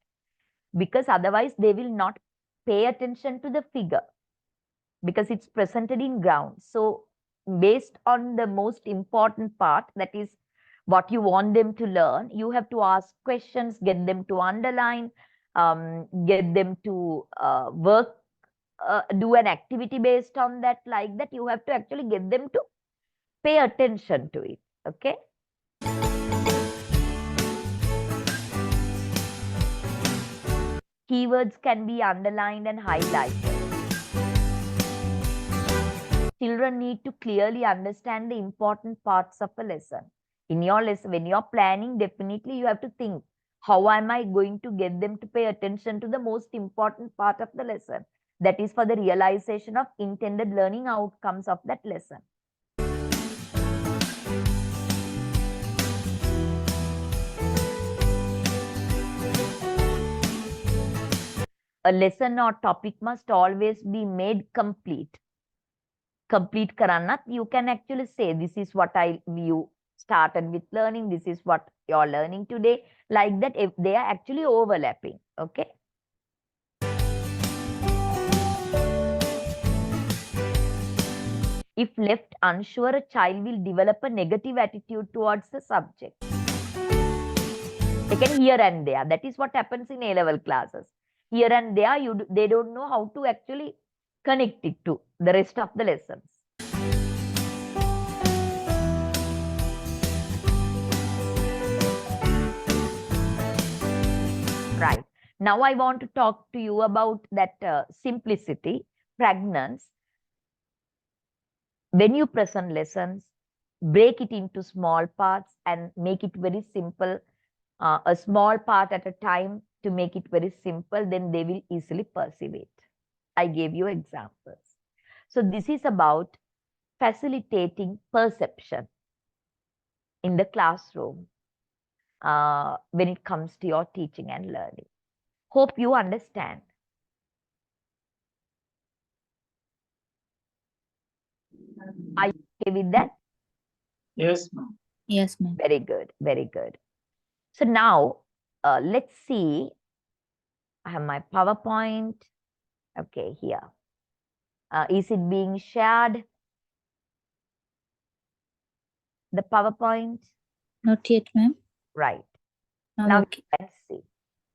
because otherwise they will not pay attention to the figure because it's presented in ground. So based on the most important part, that is what you want them to learn, you have to ask questions, get them to underline, get them to work, do an activity based on that. Like that, you have to actually get them to pay attention to it. Okay. Keywords can be underlined and highlighted. Children need to clearly understand the important parts of a lesson. In your lesson, when you're planning, definitely you have to think, how am I going to get them to pay attention to the most important part of the lesson? That is for the realization of intended learning outcomes of that lesson. A lesson or topic must always be made complete. Complete Karanat, you can actually say, this is what you started with learning, this is what you're learning today. Like that, if they are actually overlapping. Okay. If left unsure, a child will develop a negative attitude towards the subject. They can here and there. That is what happens in A-level classes. Here and there, they don't know how to actually connect it to the rest of the lessons. Right. Now I want to talk to you about that simplicity. pregnance, when you present lessons, break it into small parts and make it very simple, a small part at a time to make it very simple, then they will easily perceive it. I gave you examples. So this is about facilitating perception in the classroom when it comes to your teaching and learning. Hope you understand. Are you okay with that? Yes, ma'am. Yes, ma'am. Very good, very good. So now let's see. I have my PowerPoint. Okay, here. Is it being shared? The PowerPoint? Not yet, ma'am. Right. Now, Now okay. let's see.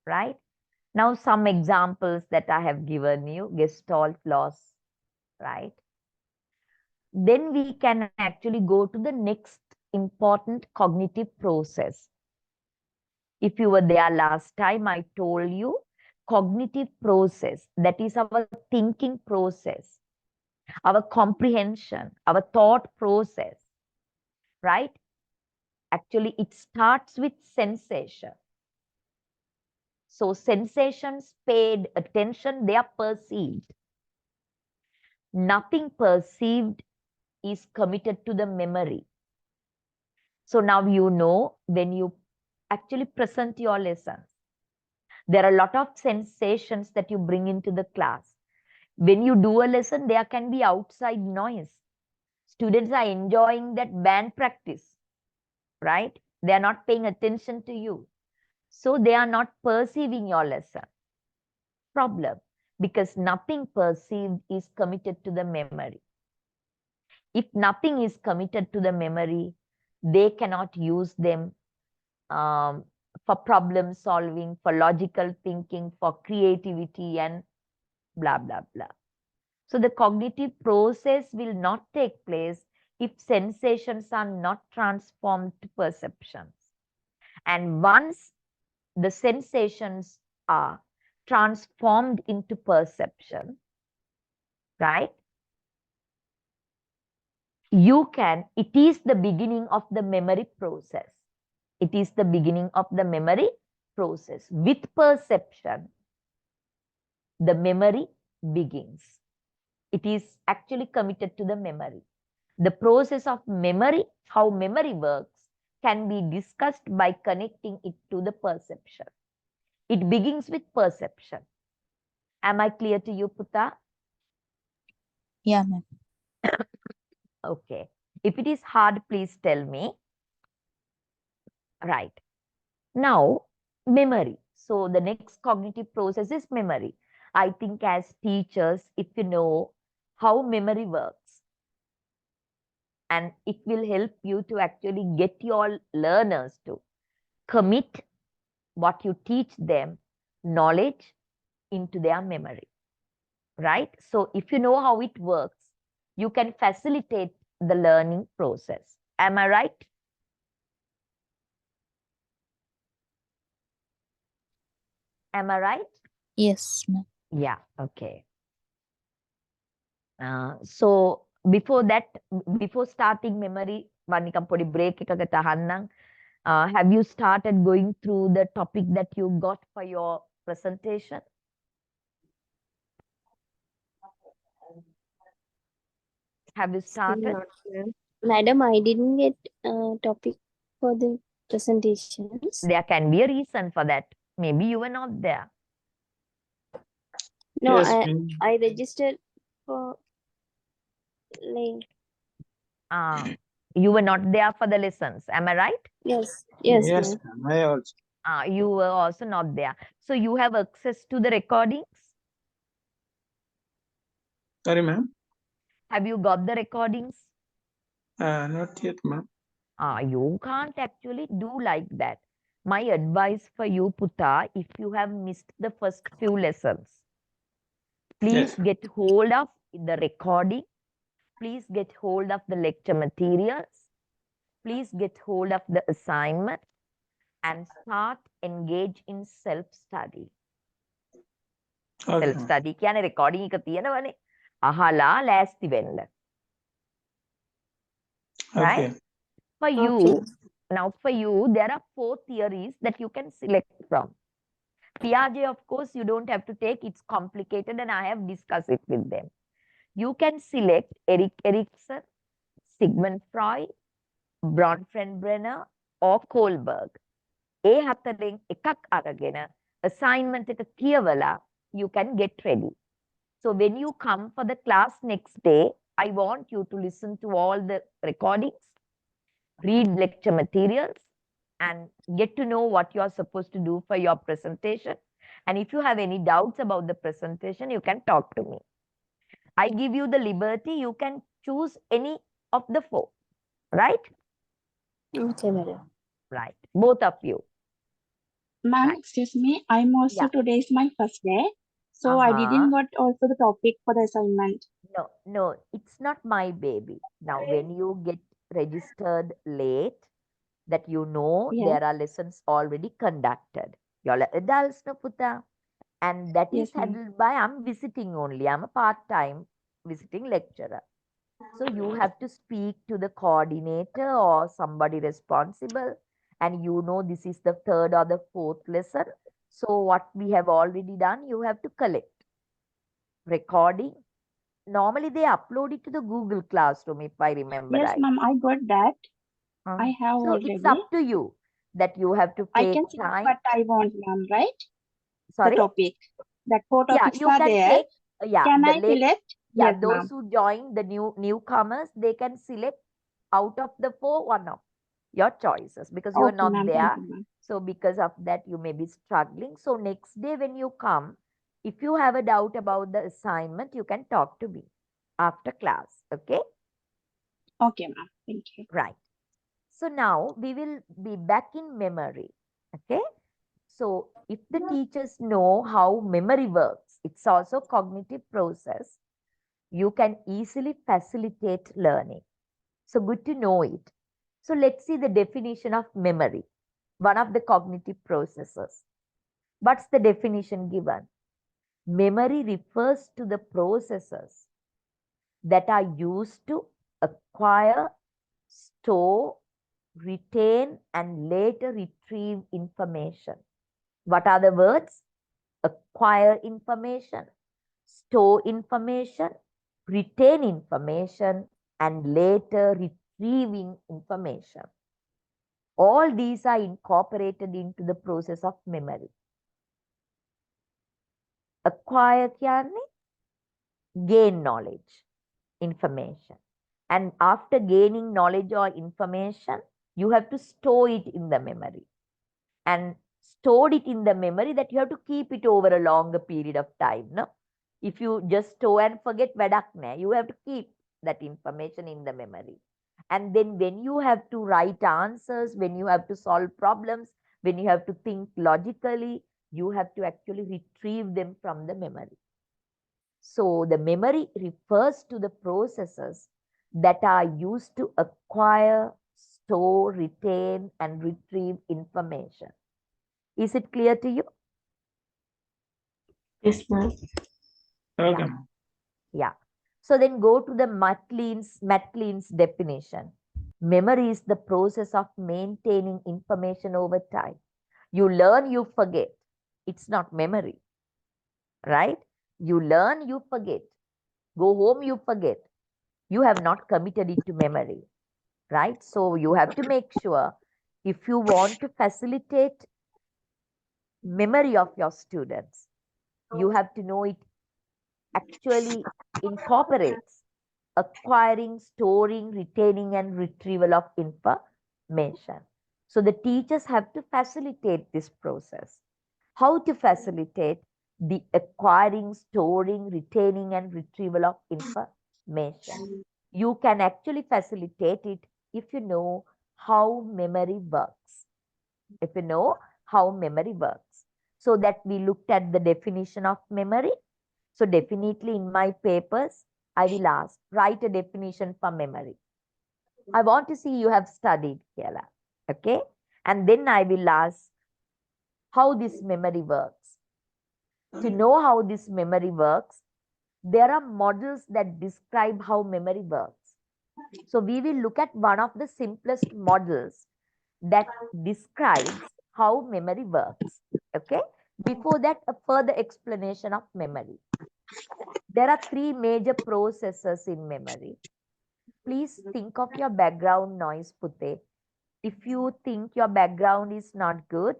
Right. Now some examples that I have given you, Gestalt laws, right? Then we can actually go to the next important cognitive process. If you were there last time, I told you cognitive process, that is our thinking process, our comprehension, our thought process, right? Actually, it starts with sensation. So sensations paid attention, they are perceived. Nothing perceived is committed to the memory. So now you know when you actually present your lessons, there are a lot of sensations that you bring into the class. When you do a lesson, there can be outside noise. Students are enjoying that band practice, right? They are not paying attention to you. So they are not perceiving your lesson. Problem, because nothing perceived is committed to the memory. If nothing is committed to the memory, they cannot use them for problem solving, for logical thinking, for creativity, and blah, blah, blah. So the cognitive process will not take place if sensations are not transformed to perceptions. And once the sensations are transformed into perception, right? It is the beginning of the memory process. It is the beginning of the memory process. With perception, the memory begins. It is actually committed to the memory. The process of memory, how memory works, can be discussed by connecting it to the perception. It begins with perception. Am I clear to you, Puta? Yeah, ma'am. Okay. If it is hard, please tell me. Right. Now, memory. So the next cognitive process is memory. I think as teachers, if you know how memory works, and it will help you to actually get your learners to commit what you teach them, knowledge, into their memory, right? So if you know how it works, you can facilitate the learning process. Am I right? Am I right? Yes, ma'am. Yeah, okay. So before that, before starting memory, Vanikam podi break ekaka tahannan. Have you started going through the topic that you got for your presentation? Have you Still started? not, ma'am. Madam, I didn't get topic for the presentations. There can be a reason for that. Maybe you were not there. No, Yes, ma'am. I registered for like You were not there for the lessons. Am I right? yes, Yes, ma'am. ma'am. I also. You were also not there. So you have access to the recordings. Sorry, ma'am. Have you got the recordings? Not yet, ma'am. You can't actually do like that. My advice for you, Puta, if you have missed the first few lessons, please Yes. get hold of the recording. Please get hold of the lecture materials. Please get hold of the assignment and start engage in self-study. Okay, ma'am. Self-study කියන්නේ recording එක තියෙනවනේ. Ahala ලෑස්ති වෙන්න. Right? Okay. For you, Okay. now for you, there are 4 theories that you can select from. Piaget, of course, you don't have to take, it's complicated and I have discussed it with them. You can select Erik Erikson, Sigmund Freud, Bronfenbrenner or Kohlberg. ඒ හතරෙන් එකක් අරගෙන assignment එක කියවලා you can get ready. So when you come for the class next day, I want you to listen to all the recordings, read lecture materials, and get to know what you are supposed to do for your presentation. And if you have any doubts about the presentation, you can talk to me. I give you the liberty, you can choose any of the 4, right? Okay, madam. Right, both of you. Ma'am, Right. excuse me. I'm also Yeah. today is my first day, so I didn't got also the topic for the assignment. No, it's not my baby. Now, when you get registered late, that you know Yes. there are lessons already conducted. You're adults, no puta. And that is Yes, ma'am. handled by, I'm visiting only. I'm a part-time visiting lecturer. So you have to speak to the coordinator or somebody responsible. And you know this is the 3rd or the 4th lesson. So what we have already done, you have to collect recording. Normally they upload it to the Google Classroom, if I remember Yes, right. ma'am. I got that. Uh, I have so already. it's up to you that you have to I take can select time. what I want, ma'am. Right? Sorry? The topic. That 4 Yeah, topics you are can there. take, yeah, Can the I select? yeah, Yes, those ma'am. who join the newcomers, they can select out of the 4, one of your choices because you are Okay, not ma'am. there. Thank you, ma'am. So because of that, you may be struggling. So next day when you come, if you have a doubt about the assignment, you can talk to me after class. Okay? Okay, ma'am. Thank you. Right. So now we will be back in memory. Okay? So if the teachers know how memory works, it's also cognitive process, you can easily facilitate learning. So good to know it. So let's see the definition of memory, one of the cognitive processes. What's the definition given? Memory refers to the processes that are used to acquire, store, retain, and later retrieve information. What are the words? Acquire information, store information, retain information, and later retrieving information. All these are incorporated into the process of memory. Acquire කියන්නේ gain knowledge, information. And after gaining knowledge or information, you have to store it in the memory. And stored it in the memory that you have to keep it over a longer period of time. No? If you just store and forget, වැඩක් නෑ. You have to keep that information in the memory. And then when you have to write answers, when you have to solve problems, when you have to think logically, you have to actually retrieve them from the memory. So the memory refers to the processes that are used to acquire, store, retain, and retrieve information. Is it clear to you? Yes, ma'am. Okay. ma'am. Yeah. So then go to the Matlin's definition. Memory is the process of maintaining information over time. You learn, you forget. It's not memory, right? You learn, you forget. Go home, you forget. You have not committed it to memory, right? So you have to make sure if you want to facilitate memory of your students, you have to know it actually incorporates acquiring, storing, retaining, and retrieval of information. So the teachers have to facilitate this process. How to facilitate the acquiring, storing, retaining, and retrieval of information? You can actually facilitate it if you know how memory works. If you know how memory works. So that we looked at the definition of memory. So definitely in my papers, I will ask, write a definition for memory. I want to see you have studied, Kiela. Okay? And then I will ask how this memory works. To know how this memory works, there are models that describe how memory works. So we will look at one of the simplest models that describes how memory works. Okay. Before that, a further explanation of memory. There are three major processes in memory. Please think of your background noise, Pute. If you think your background is not good,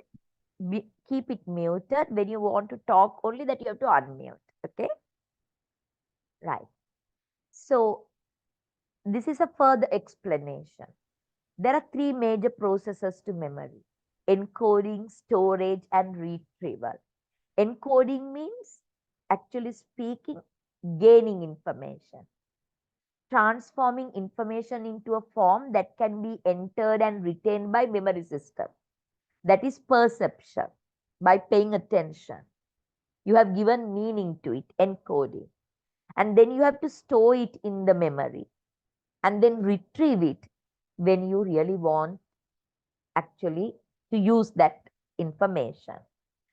keep it muted. When you want to talk, only that you have to unmute. Okay. Right. So this is a further explanation. There are three major processes to memory: encoding, storage, and retrieval. Encoding means, actually speaking, gaining information, transforming information into a form that can be entered and retained by memory system. That is perception. By paying attention, you have given meaning to it, encoding. And then you have to store it in the memory and then retrieve it when you really want actually to use that information.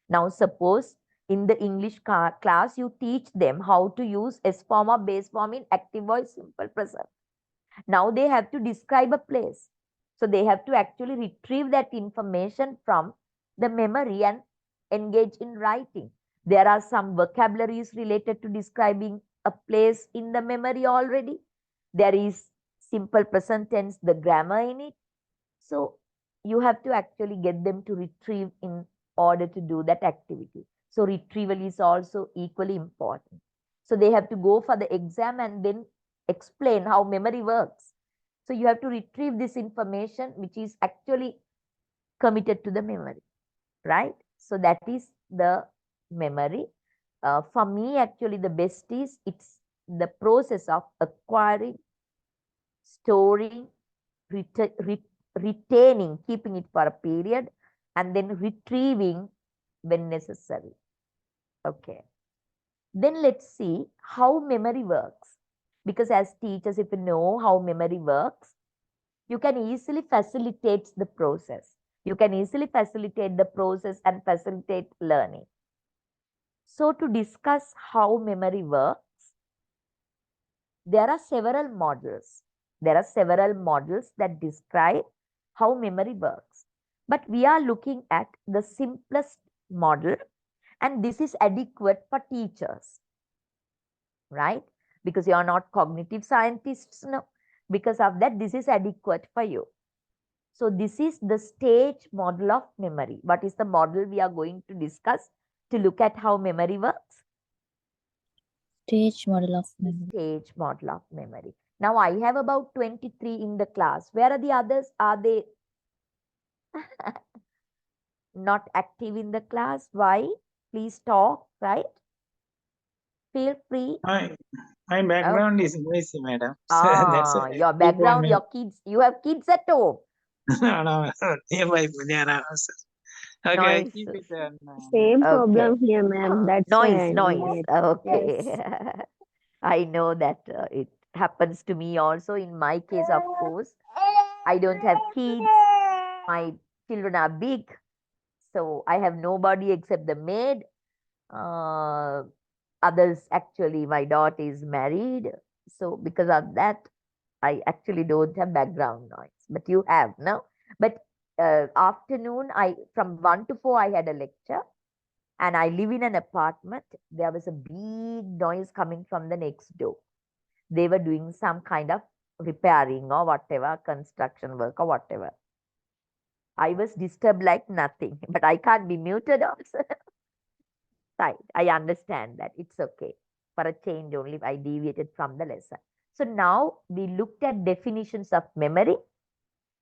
Now, suppose in the English class, you teach them how to use S form or base form in active voice, simple present. Now they have to describe a place. So they have to actually retrieve that information from the memory and engage in writing. There are some vocabularies related to describing a place in the memory already. There is simple present tense, the grammar in it. So you have to actually get them to retrieve in order to do that activity. So retrieval is also equally important. So they have to go for the exam and then explain how memory works. So you have to retrieve this information which is actually committed to the memory, right? So that is the memory. For me, actually, the best is it's the process of acquiring, storing, retaining, keeping it for a period, and then retrieving when necessary. Okay. Then let's see how memory works. Because as teachers, if you know how memory works, you can easily facilitate the process. You can easily facilitate the process and facilitate learning. So to discuss how memory works, there are several models. There are several models that describe how memory works. But we are looking at the simplest model, and this is adequate for teachers, right? Because you are not cognitive scientists, no. Because of that, this is adequate for you. So this is the stage model of memory. What is the model we are going to discuss to look at how memory works? Stage model of memory. Stage model of memory. Now I have about 23 in the class. Where are the others? Are they not active in the class? Why? Please talk, right? Feel free. My background is noisy, madam. So that's why I Your keep on background, mute. your kids, you have kids at home. No, nearby there are also. Okay, I Noise. keep it on. Same Okay. problem here, ma'am. That's why Noise, I noise. made. Okay. Yes. I know that it happens to me also. In my case, of course, I don't have kids. My children are big. So I have nobody except the maid. Others, actually, my daughter is married. So because of that, I actually don't have background noise. But you have, no? But afternoon, from 1 to 4, I had a lecture. And I live in an apartment. There was a big noise coming from the next door. They were doing some kind of repairing or whatever, construction work or whatever. I was disturbed like nothing, but I can't be muted also. Right, I understand that. It's okay. For a change only, I deviated from the lesson. So now we looked at definitions of memory.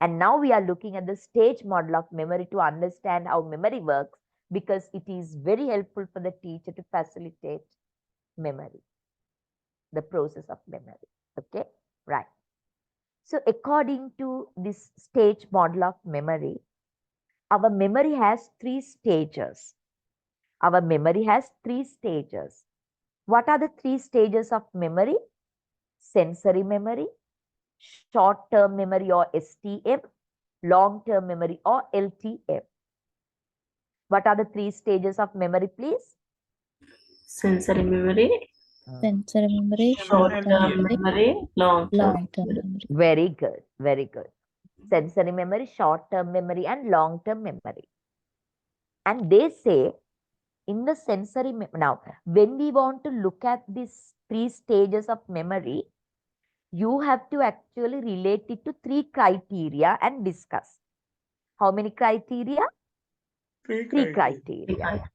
And now we are looking at the stage model of memory to understand how memory works, because it is very helpful for the teacher to facilitate memory, the process of memory. Okay, right. So according to this stage model of memory, our memory has three stages. Our memory has three stages. What are the three stages of memory? Sensory memory, short-term memory or STM, long-term memory or LTM. What are the three stages of memory, please? Sensory memory, Sensory memory, Short-term short-term memory, memory, long-term long-term memory. memory. Very good, very good. Sensory memory, short-term memory, and long-term memory. And they say in the sensory now, when we want to look at these 3 stages of memory, you have to actually relate it to 3 criteria and discuss. How many criteria? 3 criteria.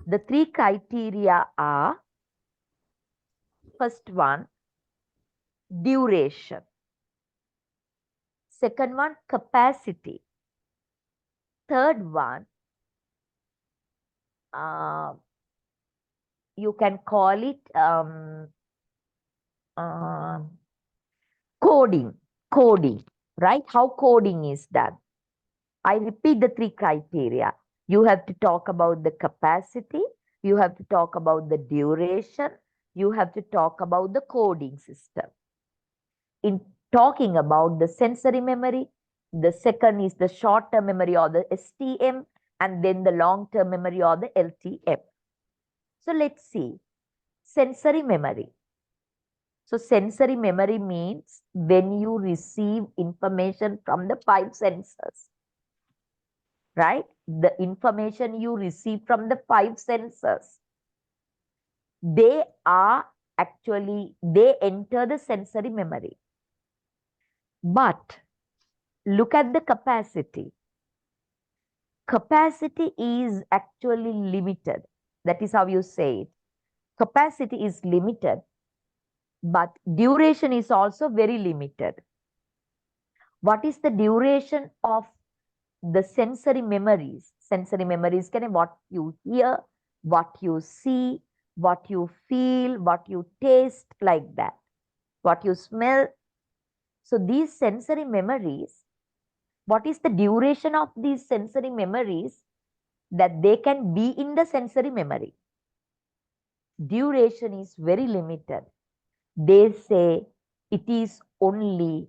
The 3 criteria are, first one, duration. Second one, capacity. Third one, you can call it coding, right? How coding is done. I repeat the 3 criteria. You have to talk about the capacity, you have to talk about the duration, you have to talk about the coding system. In talking about the sensory memory, the second is the short-term memory or the STM, and then the long-term memory or the LTM. So let's see. Sensory memory. So sensory memory means when you receive information from the 5 senses, right? The information you receive from the 5 senses, they enter the sensory memory. But look at the capacity. Capacity is actually limited. That is how you say it. Capacity is limited, but duration is also very limited. What is the duration of the sensory memories? Sensory memories can be what you hear, what you see, what you feel, what you taste, like that, what you smell. So these sensory memories, what is the duration of these sensory memories that they can be in the sensory memory? Duration is very limited. They say it is only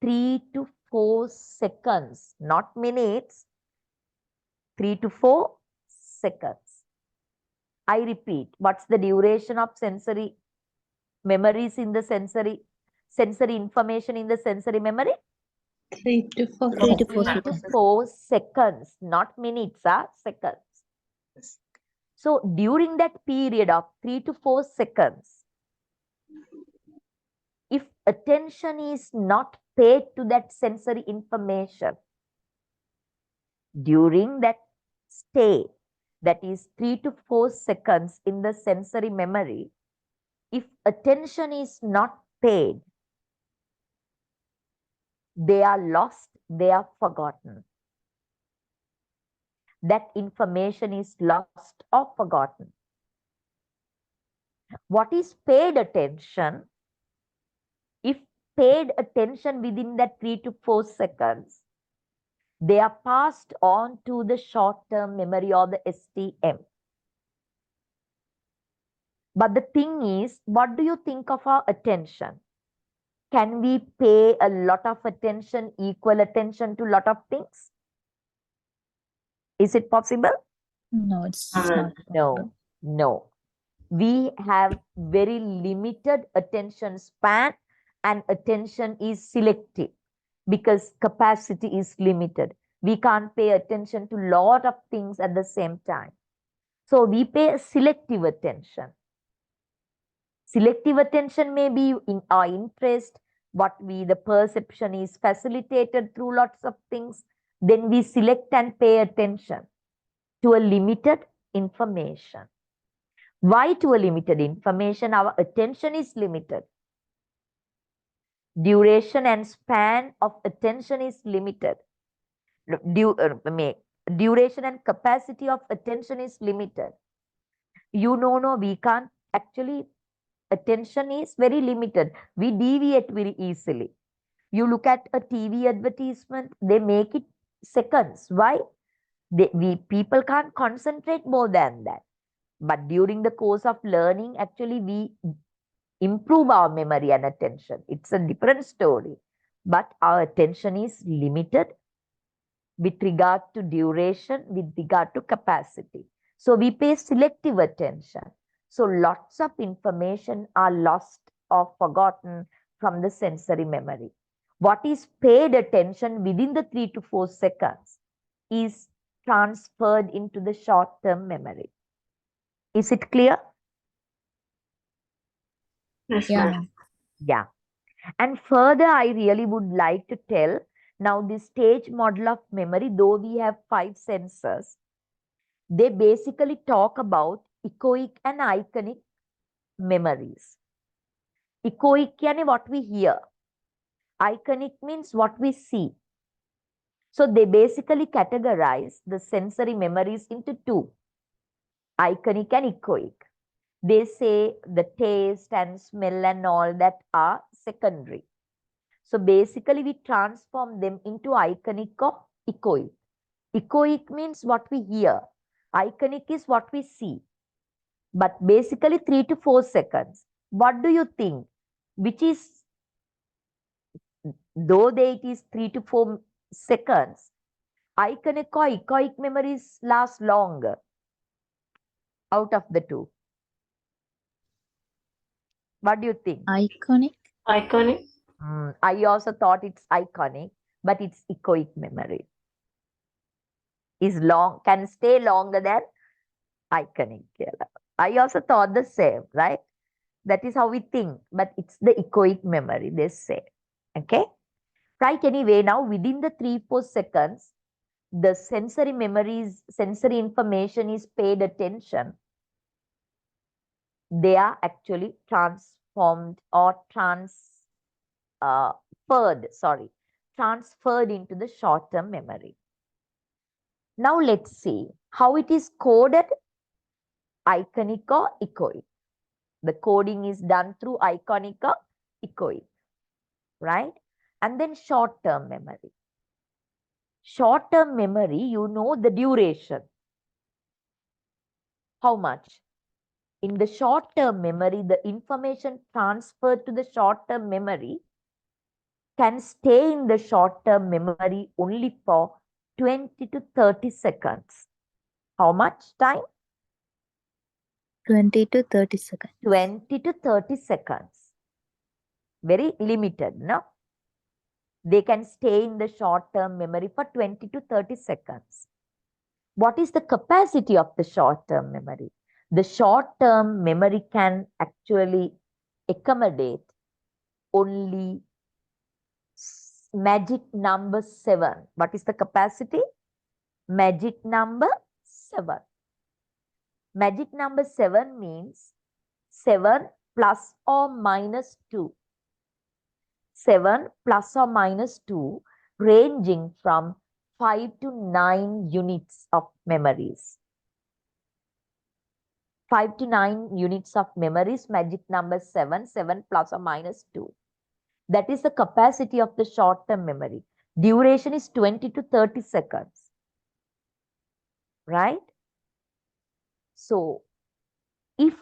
3 to 4 seconds, not minutes, 3 to 4 seconds. I repeat, what's the duration of sensory memories in the sensory information in the sensory memory? 3 to 4 3 to 4 3 to seconds. 4 seconds, not minutes, seconds. Yes. So during that period of 3 to 4 seconds, if attention is not paid to that sensory information, during that stay, that is 3 to 4 seconds in the sensory memory, if attention is not paid, they are lost, they are forgotten. That information is lost or forgotten. What is paid attention? If paid attention within that 3 to 4 seconds, they are passed on to the short-term memory or the STM. But the thing is, what do you think of our attention? Can we pay a lot of attention, equal attention to a lot of things? Is it possible? No, it's not No, possible. no. We have very limited attention span, and attention is selective because capacity is limited. We can't pay attention to a lot of things at the same time. So we pay selective attention. Selective attention may be in our interest, the perception is facilitated through lots of things. Then we select and pay attention to a limited information. Why to a limited information? Our attention is limited. Duration and span of attention is limited. Duration and capacity of attention is limited. No, we can't actually, attention is very limited. We deviate very easily. You look at a TV advertisement, they make it seconds. Why? People can't concentrate more than that. But during the course of learning, actually, we improve our memory and attention. It's a different story. But our attention is limited with regard to duration, with regard to capacity. So we pay selective attention. So lots of information are lost or forgotten from the sensory memory. What is paid attention within the 3 to 4 seconds is transferred into the short-term memory. Is it clear? Yes, Yeah, ma'am. ma'am. Yeah. And further, I really would like to tell now this stage model of memory, though we have 5 sensors, they basically talk about echoic and iconic memories. Echoic yani what we hear. Iconic means what we see. So they basically categorize the sensory memories into 2, iconic and echoic. They say the taste and smell and all that are secondary. So basically we transform them into iconic or echoic. Echoic means what we hear. Iconic is what we see. But basically 3 to 4 seconds. What do you think? Which is, though it is 3 to 4 seconds, iconic or echoic memories last longer out of the 2. What do you think? Iconic. Iconic. I also thought it's iconic, but it's echoic memory. Is long, can stay longer than iconic. I also thought the same, right? That is how we think, but it's the echoic memory, they say. Okay? Right, anyway, now within the 3-4 seconds, the sensory memories, sensory information is paid attention. They are actually transformed or transferred into the short-term memory. Now let's see how it is coded, iconic or echoic. The coding is done through iconic or echoic, right? And then short-term memory. Short-term memory, you know the duration. How much? In the short-term memory, the information transferred to the short-term memory can stay in the short-term memory only for 20 to 30 seconds. How much time? 20 to 30 seconds. 20 to 30 seconds. Very limited, no? They can stay in the short-term memory for 20 to 30 seconds. What is the capacity of the short-term memory? The short-term memory can actually accommodate only magic number 7. What is the capacity? Magic number 7. Magic number 7 means 7 plus or minus 2. 7 plus or minus 2 ranging from 5 to 9 units of memories. 5 to 9 units of memories, magic number 7, 7 plus or minus 2. That is the capacity of the short-term memory. Duration is 20 to 30 seconds. Right? So, if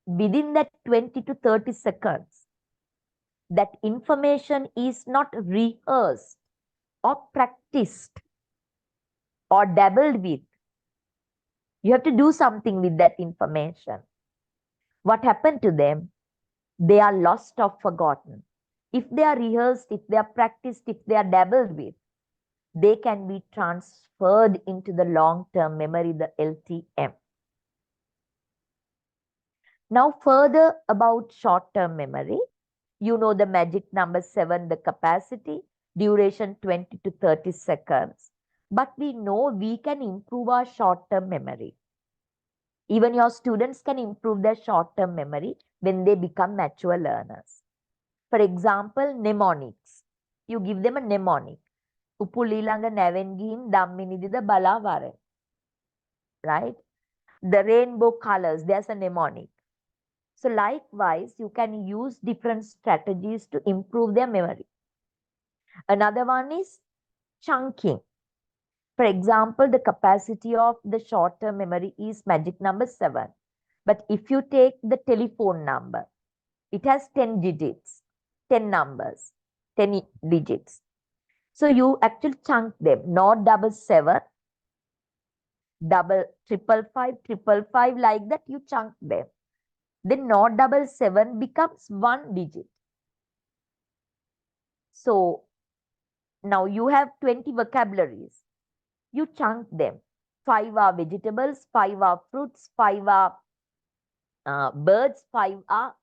within that 20 to 30 seconds, that information is not rehearsed or practiced or dabbled with, you have to do something with that information. What happened to them? They are lost or forgotten. If they are rehearsed, if they are practiced, if they are dabbled with, they can be transferred into the long-term memory, the LTM. Now further about short-term memory, you know the magic number 7, the capacity, duration 20 to 30 seconds. But we know we can improve our short-term memory. Even your students can improve their short-term memory when they become mature learners. For example, mnemonics. You give them a mnemonic. Upulilanga නැවෙන් ගිහින් ධම්මිනිදිද බලා වරෙන්. Right? The rainbow colors, there's a mnemonic. So likewise, you can use different strategies to improve their memory. Another one is chunking. For example, the capacity of the short-term memory is magic number 7. But if you take the telephone number, it has 10 digits, 10 numbers, 10 digits. So you actually chunk them, not 777, 555, 555, like that you chunk them. then 077 becomes 1 digit. So now you have 20 vocabularies. You chunk them. 5 are vegetables, 5 are fruits, 5 are birds, 5 are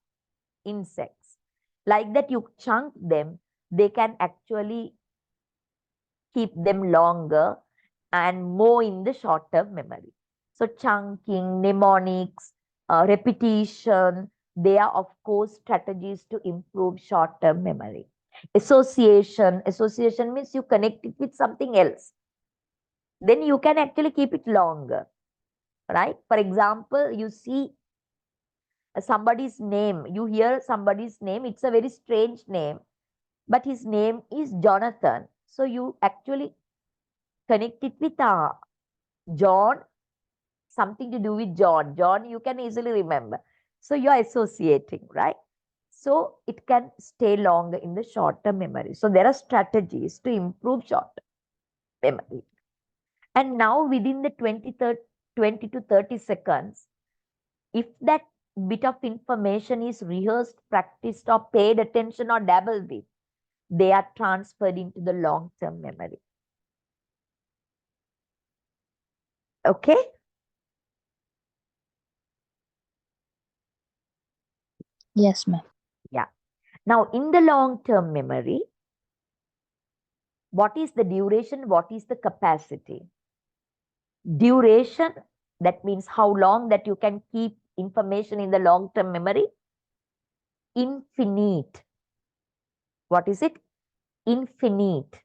insects. Like that, you chunk them. They can actually keep them longer and more in the short-term memory. So chunking, mnemonics, repetition, they are of course strategies to improve short-term memory. Association means you connect it with something else. Then you can actually keep it longer, right? For example, you see somebody's name, you hear somebody's name, it's a very strange name, but his name is Jonathan. So you actually connect it with John, something to do with John. John, you can easily remember. So you're associating, right? So it can stay longer in the short-term memory. So there are strategies to improve short-term memory. And now within the 20 to 30 seconds, if that bit of information is rehearsed, practiced, or paid attention or dabbled with, they are transferred into the long-term memory. Okay? Yes, ma'am. Yeah. Now, in the long-term memory, what is the duration? What is the capacity? Duration, that means how long that you can keep information in the long-term memory. Infinite. What is it? Infinite.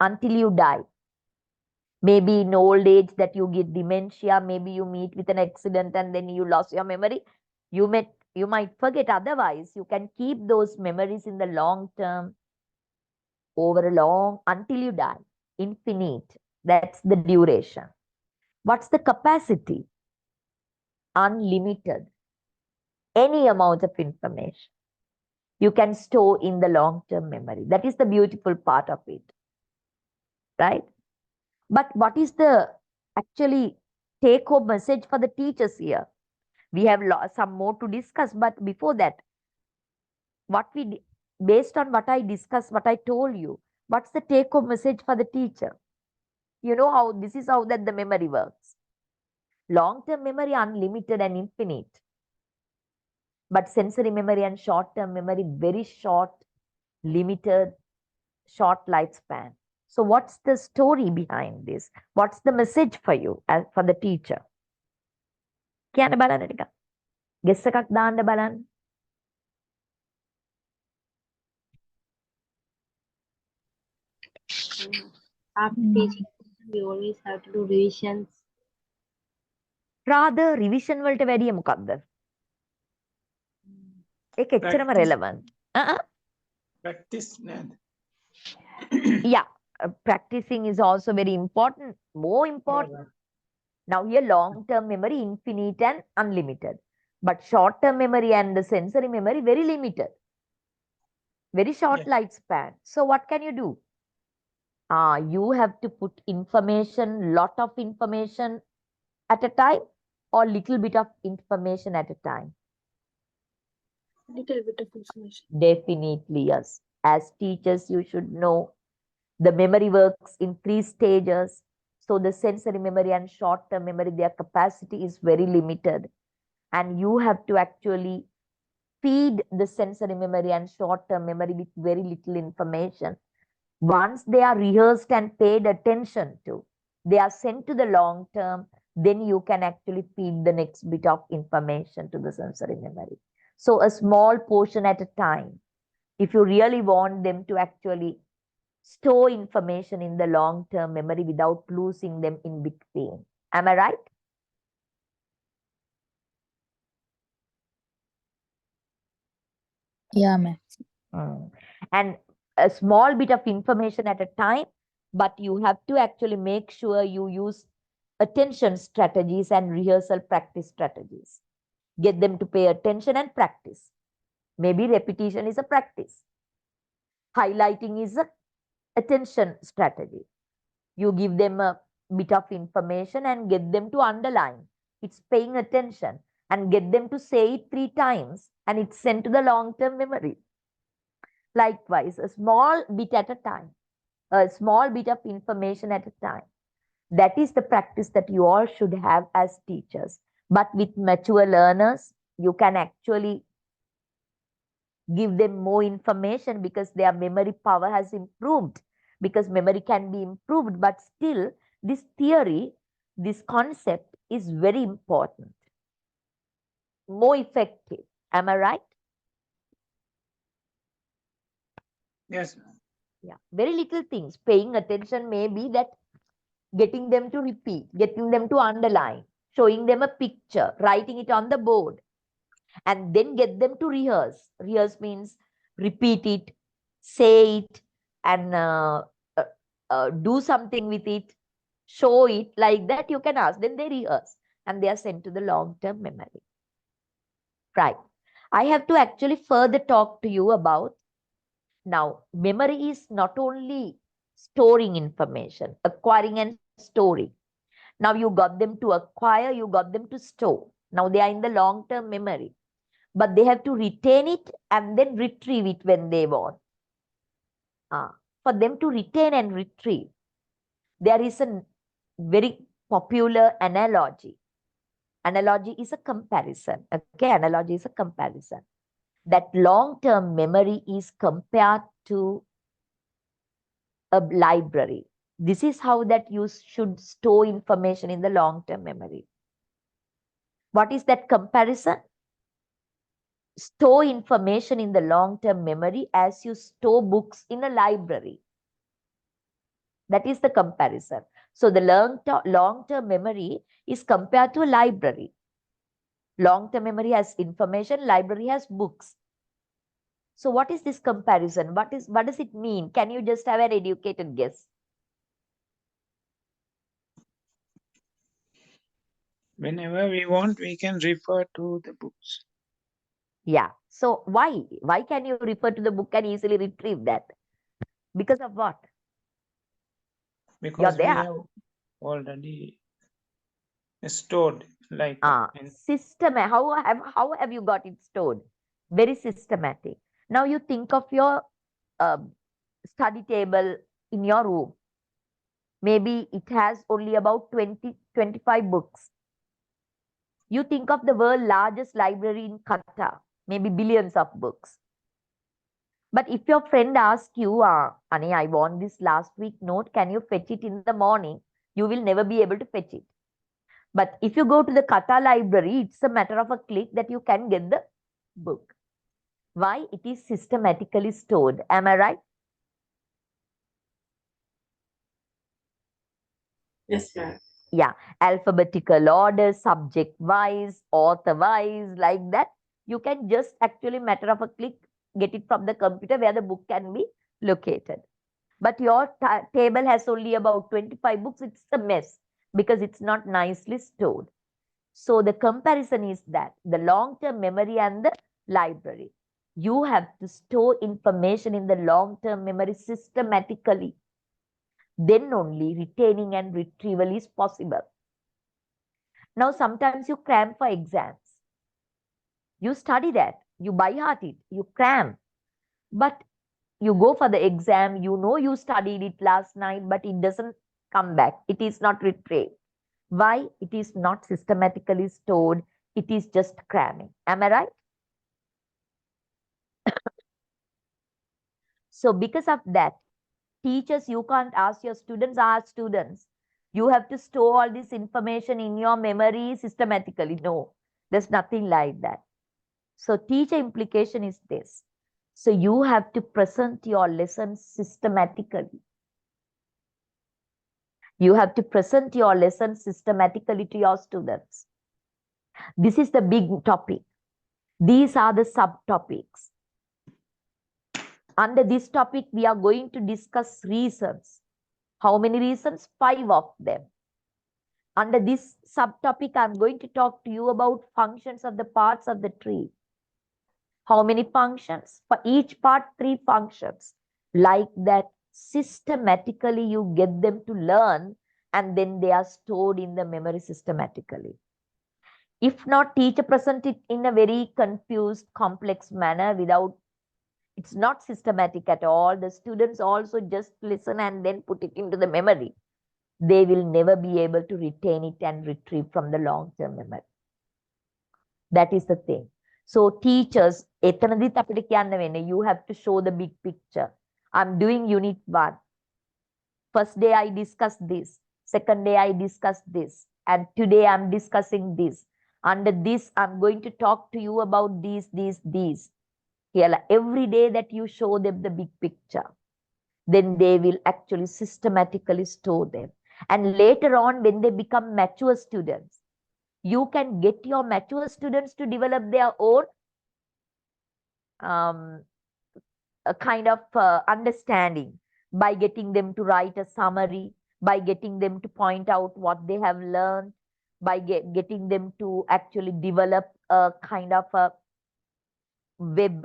Until you die. Maybe in old age that you get dementia, maybe you meet with an accident and then you lost your memory. You might forget. Otherwise, you can keep those memories in the long term over a long until you die. Infinite. That's the duration. What's the capacity? Unlimited. Any amount of information you can store in the long-term memory. That is the beautiful part of it, right? But what is the actually take-home message for the teachers here? We have some more to discuss, but before that, based on what I discussed, what I told you, what's the take-home message for the teacher? You know how this is how that the memory works. Long-term memory, unlimited and infinite. But sensory memory and short-term memory, very short, limited, short lifespan. So what's the story behind this? What's the message for you as for the teacher? කියන්න බලන්න ටිකක්. Guess එකක් දාන්න බලන්න. After teaching, we always have to do revisions. Rather revision වලට වැඩිය මොකක්ද? ඒක එච්චරම Practice. relevant. Practice නේද? Yeah, practicing is also very important, more important. Now here long-term memory, infinite and unlimited. But short-term memory and the sensory memory, very limited. Very short Yeah. lifespan. So what can you do? You have to put information, lot of information at a time or little bit of information at a time. Little bit of information. Definitely, yes. As teachers, you should know the memory works in 3 stages. So the sensory memory and short-term memory, their capacity is very limited. And you have to actually feed the sensory memory and short-term memory with very little information. Once they are rehearsed and paid attention to, they are sent to the long term, then you can actually feed the next bit of information to the sensory memory. So a small portion at a time. If you really want them to actually store information in the long-term memory without losing them in between. Am I right? Yeah, ma'am. And a small bit of information at a time, but you have to actually make sure you use attention strategies and rehearsal practice strategies. Get them to pay attention and practice. Maybe repetition is a practice. Highlighting is a attention strategy. You give them a bit of information and get them to underline. It's paying attention. and get them to say it 3 times, and it's sent to the long-term memory. Likewise, a small bit at a time, a small bit of information at a time. That is the practice that you all should have as teachers. But with mature learners, you can actually give them more information because their memory power has improved, because memory can be improved, but still this theory, this concept is very important, more effective. Am I right? Yes, ma'am. Yeah, very little things. Paying attention may be that getting them to repeat, getting them to underline, showing them a picture, writing it on the board, and then get them to rehearse. Rehearse means repeat it, say it, and do something with it, show it. Like that you can ask. Then they rehearse and they are sent to the long-term memory. Right. I have to actually further talk to you about, now, memory is not only storing information, acquiring and storing. Now you got them to acquire, you got them to store. Now they are in the long-term memory, but they have to retain it and then retrieve it when they want. For them to retain and retrieve, there is a very popular analogy. Analogy is a comparison. Okay, analogy is a comparison. That long-term memory is compared to a library. This is how that you should store information in the long-term memory. What is that comparison? Store information in the long-term memory as you store books in a library. That is the comparison. So the long-term memory is compared to a library. Long-term memory has information, library has books. So what is this comparison? What does it mean? Can you just have an educated guess? Whenever we want, we can refer to the books. Yeah. So why? Why can you refer to the book and easily retrieve that? Because of what? Because we there. have already stored like System. How have you got it stored? Very systematic. Now you think of your study table in your room. Maybe it has only about 20-25 books. You think of the world's largest library in Qatar, maybe billions of books. But if your friend asks you, Ani, I want this last week note, can you fetch it in the morning? You will never be able to fetch it. But if you go to the Qatar library, it's a matter of a click that you can get the book. Why? It is systematically stored. Am I right? Yes, ma'am. Yeah, alphabetical order, subject wise, author wise, like that. You can just actually matter of a click get it from the computer where the book can be located. But your table has only about 25 books. It's a mess because it's not nicely stored. So the comparison is that the long-term memory and the library. You have to store information in the long-term memory systematically. Then only retaining and retrieval is possible. Now, sometimes you cram for exams. You study that, you by heart it, you cram. But you go for the exam, you know you studied it last night, but it doesn't come back. It is not retrieved. Why? It is not systematically stored. It is just cramming. Am I right? So because of that, teachers, you can't ask your students, you have to store all this information in your memory systematically. No, there's nothing like that. So teacher implication is this. So you have to present your lessons systematically. You have to present your lessons systematically to your students. This is the big topic. These are the subtopics. Under this topic, we are going to discuss reasons. How many reasons? 5 of them. Under this subtopic, I'm going to talk to you about functions of the parts of the tree. How many functions? For each part, 3 functions. Like that, systematically you get them to learn, and then they are stored in the memory systematically. If not, teacher present it in a very confused, complex manner without, it's not systematic at all. The students also just listen and then put it into the memory. They will never be able to retain it and retrieve from the long-term memory. That is the thing. So teachers, එතනදිත් අපිට කියන්න වෙන්නේ, you have to show the big picture. I'm doing unit 1. First day I discussed this. Second day I discussed this. And today I'm discussing this. Under this, I'm going to talk to you about these. Every day that you show them the big picture, then they will actually systematically store them. And later on, when they become mature students, you can get your mature students to develop their own a kind of understanding by getting them to write a summary, by getting them to point out what they have learned, by getting them to actually develop a kind of a web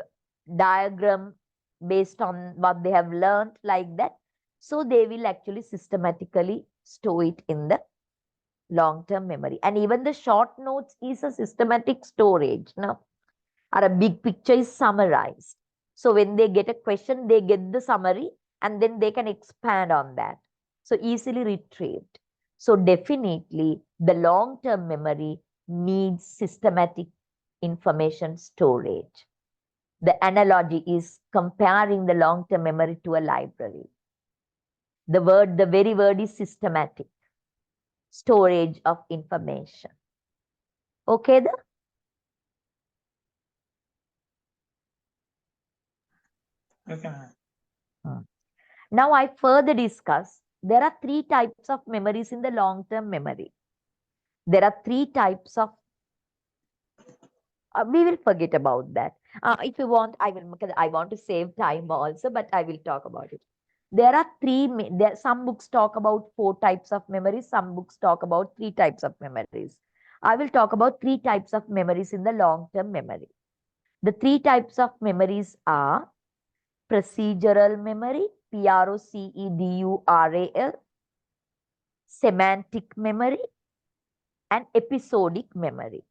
diagram based on what they have learned, like that. So they will actually systematically store it in the long-term memory. And even the short notes is a systematic storage. No? Or a big picture is summarized. So when they get a question, they get the summary and then they can expand on that. So easily retrieved. So definitely the long-term memory needs systematic information storage. The analogy is comparing the long-term memory to a library. The very word is systematic. Storage of information. Okay, Okay, ma'am. Now I further discuss, there are 3 types of memories in the long-term memory. There are 3 types of, we will forget about that. If you want, I will, because I want to save time also, but I will talk about it. There are some books talk about 4 types of memories, some books talk about 3 types of memories. I will talk about 3 types of memories in the long-term memory. The 3 types of memories are procedural memory, PROCEDURAL, semantic memory, and episodic memory.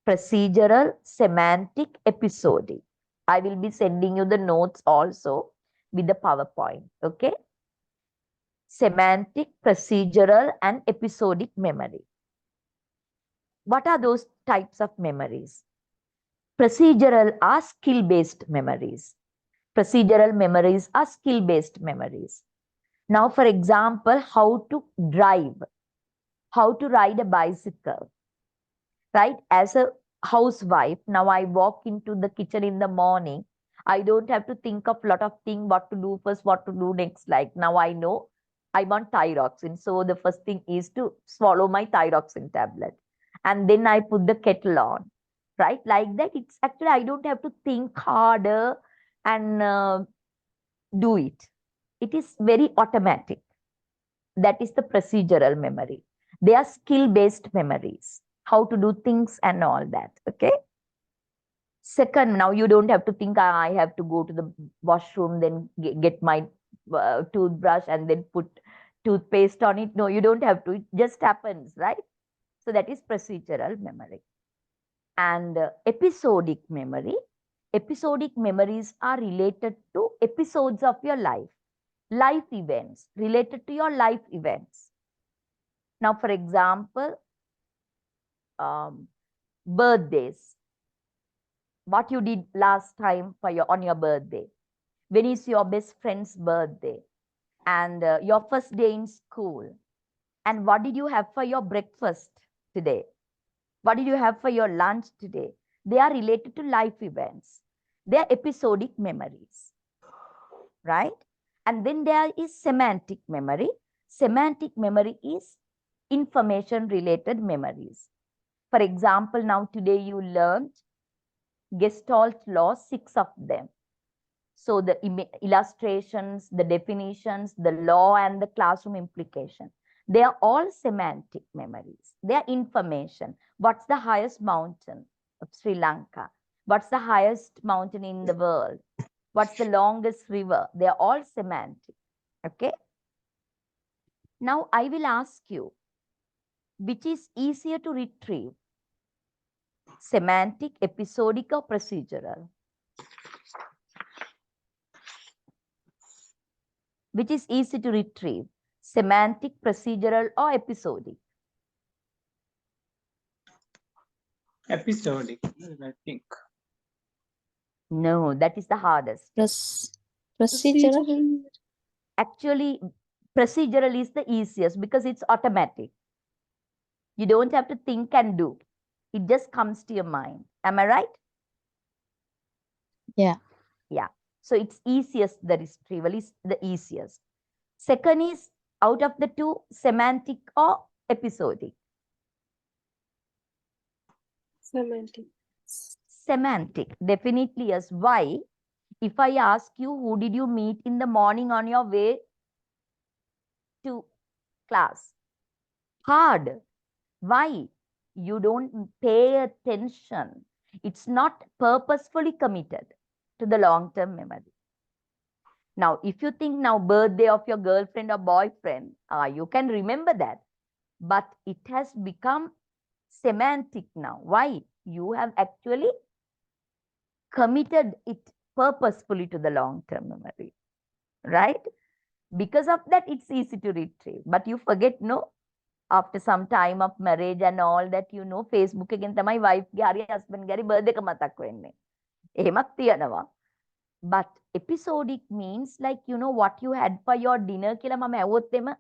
Procedural, semantic, episodic. I will be sending you the notes also with the PowerPoint, okay? Semantic, procedural, and episodic memory. What are those types of memories? Procedural are skill-based memories. Procedural memories are skill-based memories. Now, for example, how to drive, how to ride a bicycle, right? As a housewife, now I walk into the kitchen in the morning. I don't have to think of a lot of things, what to do first, what to do next. Like now I know I want thyroxine. So the first thing is to swallow my thyroxine tablet. And then I put the kettle on, right? Like that, it's actually, I don't have to think harder and do it. It is very automatic. That is the procedural memory. They are skill-based memories, how to do things and all that, okay? Second, now you don't have to think, I have to go to the washroom, then get my toothbrush and then put toothpaste on it. No, you don't have to. It just happens, right? So that is procedural memory. And episodic memory. Episodic memories are related to episodes of your life events, related to your life events. Now, for example, birthdays. What you did last time on your birthday. When is your best friend's birthday? And your first day in school. And what did you have for your breakfast today? What did you have for your lunch today? They are related to life events. They are episodic memories, right? And then there is semantic memory. Semantic memory is information related memories. For example, now today you learned Gestalt laws, 6 of them. So the illustrations, the definitions, the law, and the classroom implication. They are all semantic memories. They are information. What's the highest mountain of Sri Lanka? What's the highest mountain in the world? What's the longest river? They are all semantic. Okay. Now I will ask you, which is easier to retrieve? Semantic, episodic, or procedural? Which is easy to retrieve? Semantic, procedural, or episodic? Episodic, I think. No, that is the hardest. Procedural. Actually, procedural is the easiest because it's automatic. You don't have to think and do. It just comes to your mind. Am I right? Yeah. Yeah. So it's easiest, the retrieval is the easiest. Second is, out of the two, semantic or episodic? Semantic. Semantic, definitely yes. Why? If I ask you, who did you meet in the morning on your way to class? Hard. Why? You don't pay attention. It's not purposefully committed to the long-term memory. Now, if you think now birthday of your girlfriend or boyfriend, you can remember that. But it has become semantic now. Why? You have actually committed it purposefully to the long-term memory, right? Because of that, it's easy to retrieve. But you forget, no? After some time of marriage and all that, you know, Facebook එකෙන් තමයි wife ගේ හරි husband ගේ හරි birthday එක මතක් වෙන්නේ. එහෙමත් තියනවා. But episodic means like, you know, what you had for your dinner කියලා මම ඇහුවොත් එම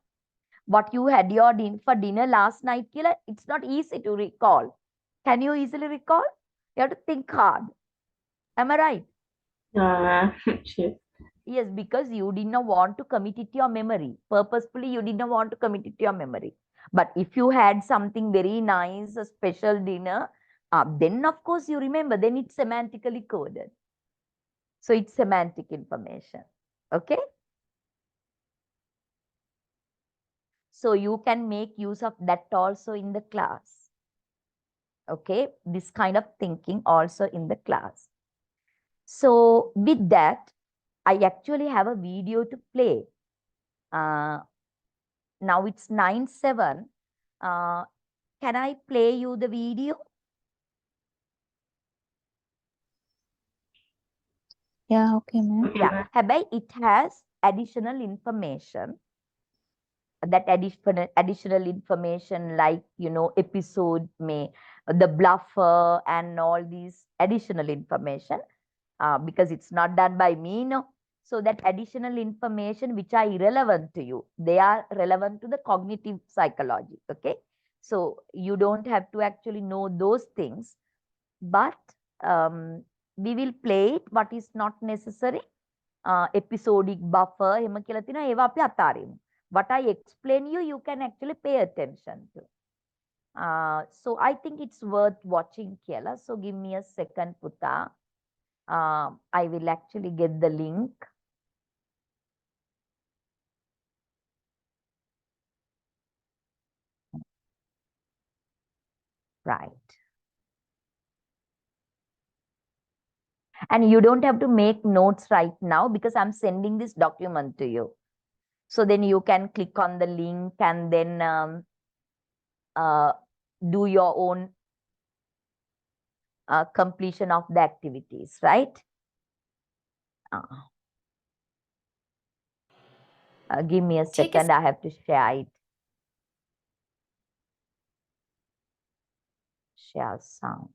what you had for dinner last night කියලා, it's not easy to recall. Can you easily recall? You have to think hard. Am I right? Sure. Yes, because you did not want to commit it to your memory. Purposefully, you did not want to commit it to your memory. But if you had something very nice, a special dinner, then of course you remember, then it's semantically coded. So it's semantic information. Okay? So you can make use of that also in the class. Okay? This kind of thinking also in the class. So with that, I actually have a video to play. Now it's 9:07. Can I play you the video? Yeah, okay, ma'am. Yeah. හැබැයි it has additional information. That additional information like, you know, episode may, the bluffer and all these additional information, because it's not done by me, no. So that additional information which are irrelevant to you, they are relevant to the cognitive psychology. Okay. So you don't have to actually know those things, but we will play it. What is not necessary, episodic buffer, එහෙම කියලා තියෙනවා, ඒවා අපි අතාරිමු. What I explain you can actually pay attention to. So I think it's worth watching කියලා. So give me a second, Puta. I will actually get the link. Right. And you don't have to make notes right now because I'm sending this document to you. So then you can click on the link and then do your own completion of the activities, right? Give me a second, I have to share it. Share sound.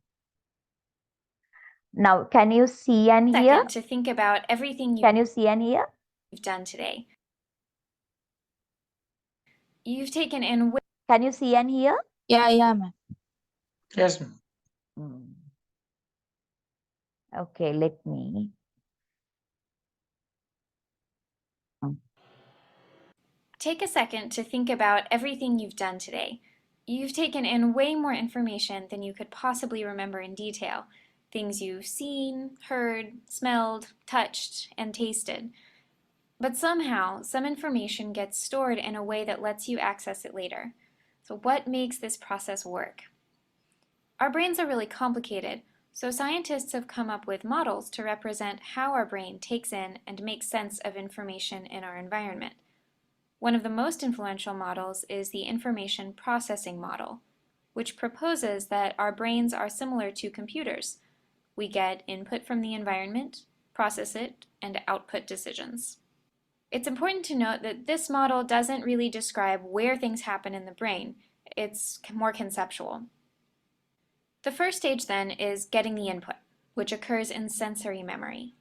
Now, can you see and hear? Second to think about everything Can you see and hear? you've done today. You've taken in Can you see and hear? Yeah, ma'am. Yes, ma'am. Okay, let me. Take a second to think about everything you've done today. You've taken in way more information than you could possibly remember in detail. Things you've seen, heard, smelled, touched, and tasted. But somehow, some information gets stored in a way that lets you access it later. So what makes this process work? Our brains are really complicated, so scientists have come up with models to represent how our brain takes in and makes sense of information in our environment. One of the most influential models is the information processing model. which proposes that our brains are similar to computers. We get input from the environment, process it, and output decisions. It's important to note that this model doesn't really describe where things happen in the brain. It's more conceptual. The first stage then is getting the input, which occurs in sensory memory.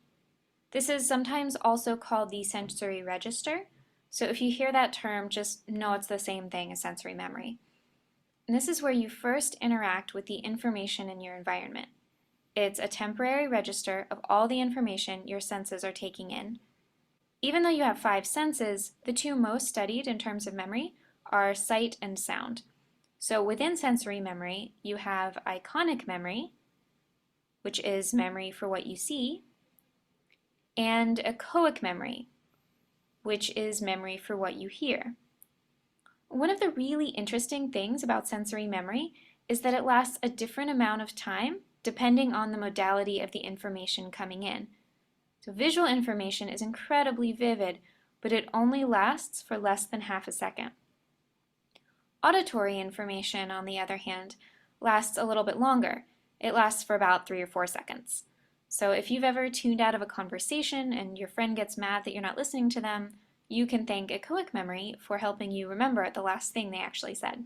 This is sometimes also called the sensory register, so if you hear that term, just know it's the same thing as sensory memory. And this is where you first interact with the information in your environment. It's a temporary register of all the information your senses are taking in. Even though you have 5 senses, the 2 most studied in terms of memory are sight and sound. So within sensory memory, you have iconic memory, which is memory for what you see, and echoic memory, which is memory for what you hear. One of the really interesting things about sensory memory is that it lasts a different amount of time depending on the modality of the information coming in. So visual information is incredibly vivid, but it only lasts for less than half a second. Auditory information, on the other hand, lasts a little bit longer. It lasts for about 3 or 4 seconds. So if you've ever tuned out of a conversation and your friend gets mad that you're not listening to them, you can thank echoic memory for helping you remember the last thing they actually said.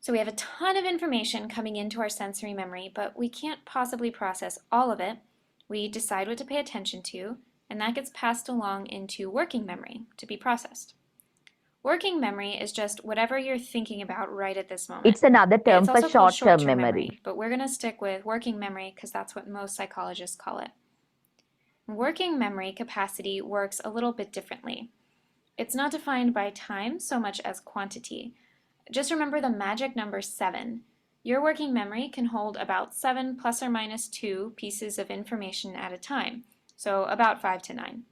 So we have a ton of information coming into our sensory memory, but we can't possibly process all of it. We decide what to pay attention to, and that gets passed along into working memory to be processed. Working memory is just whatever you're thinking about right at this moment. It's another term It's for also called short-term short-term memory. but we're going to stick with working memory because that's what most psychologists call it. Working memory capacity works a little bit differently. It's not defined by time so much as quantity. Just remember the magic number 7. Your working memory can hold about 7 plus or minus 2 pieces of information at a time, so about 5 to 9.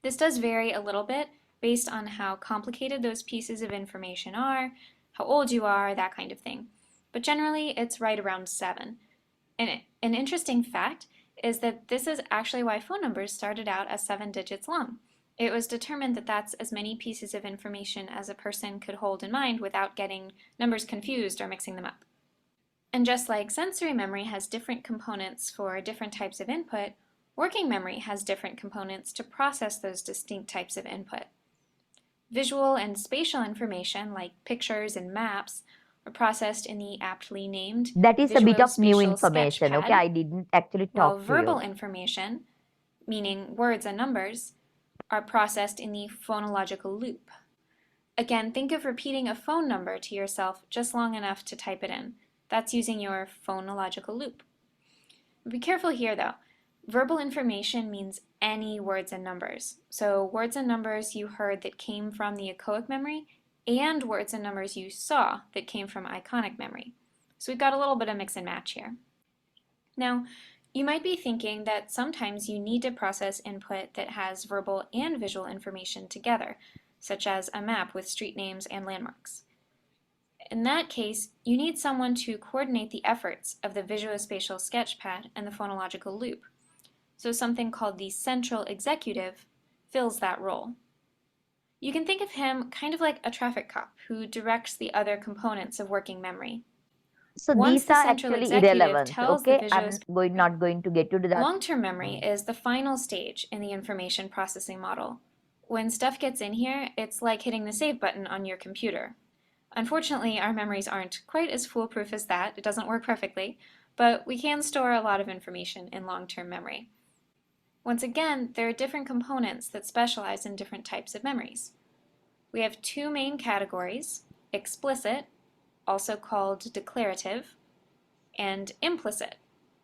This does vary a little bit based on how complicated those pieces of information are, how old you are, that kind of thing. But generally, it's right around 7. And an interesting fact is that this is actually why phone numbers started out as 7 digits long. It was determined that that's as many pieces of information as a person could hold in mind without getting numbers confused or mixing them up. And just like sensory memory has different components for different types of input, working memory has different components to process those distinct types of input. Visual and spatial information, like pictures and maps, are processed in the aptly named That is a bit of new Visuospatial information. Sketchpad, Okay, I didn't actually while talk to verbal you. information, meaning words and numbers, are processed in the phonological loop. Again, think of repeating a phone number to yourself just long enough to type it in. That's using your phonological loop. Be careful here though. Verbal information means any words and numbers. So words and numbers you heard that came from the echoic memory and words and numbers you saw that came from iconic memory. So we've got a little bit of mix and match here. Now, you might be thinking that sometimes you need to process input that has verbal and visual information together, such as a map with street names and landmarks. In that case, you need someone to coordinate the efforts of the Visuospatial Sketchpad and the phonological loop. So something called the central executive fills that role. You can think of him kind of like a traffic cop who directs the other components of working memory. So Once these the are central actually executive irrelevant. tells the Okay, I'm not going to get into that. Long-term memory is the final stage in the information processing model. When stuff gets in here, it's like hitting the save button on your computer. Unfortunately, our memories aren't quite as foolproof as that. It doesn't work perfectly, but we can store a lot of information in long-term memory. Once again, there are different components that specialize in different types of memories. We have 2 main categories: explicit, also called declarative, and implicit,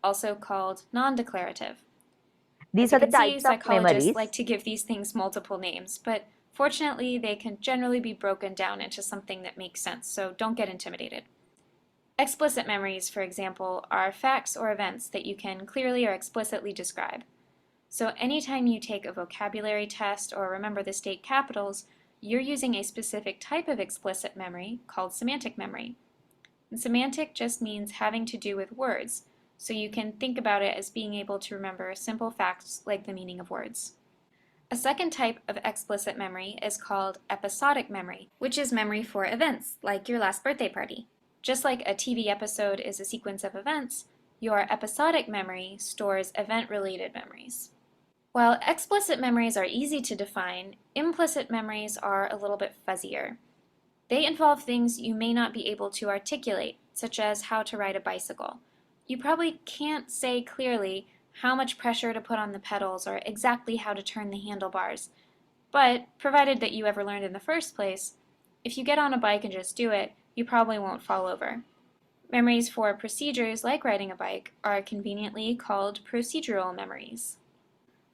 also called non-declarative. These As you are the can see, types of psychologists memories. like to give these things multiple names, but fortunately they can generally be broken down into something that makes sense, so don't get intimidated. Explicit memories, for example, are facts or events that you can clearly or explicitly describe. So anytime you take a vocabulary test or remember the state capitals, you're using a specific type of explicit memory called semantic memory. And semantic just means having to do with words, so you can think about it as being able to remember simple facts like the meaning of words. A second type of explicit memory is called episodic memory, which is memory for events, like your last birthday party. Just like a TV episode is a sequence of events, your episodic memory stores event-related memories. While explicit memories are easy to define, implicit memories are a little bit fuzzier. They involve things you may not be able to articulate, such as how to ride a bicycle. You probably can't say clearly how much pressure to put on the pedals or exactly how to turn the handlebars. But, provided that you ever learned in the first place, if you get on a bike and just do it, you probably won't fall over. Memories for procedures like riding a bike are conveniently called procedural memories.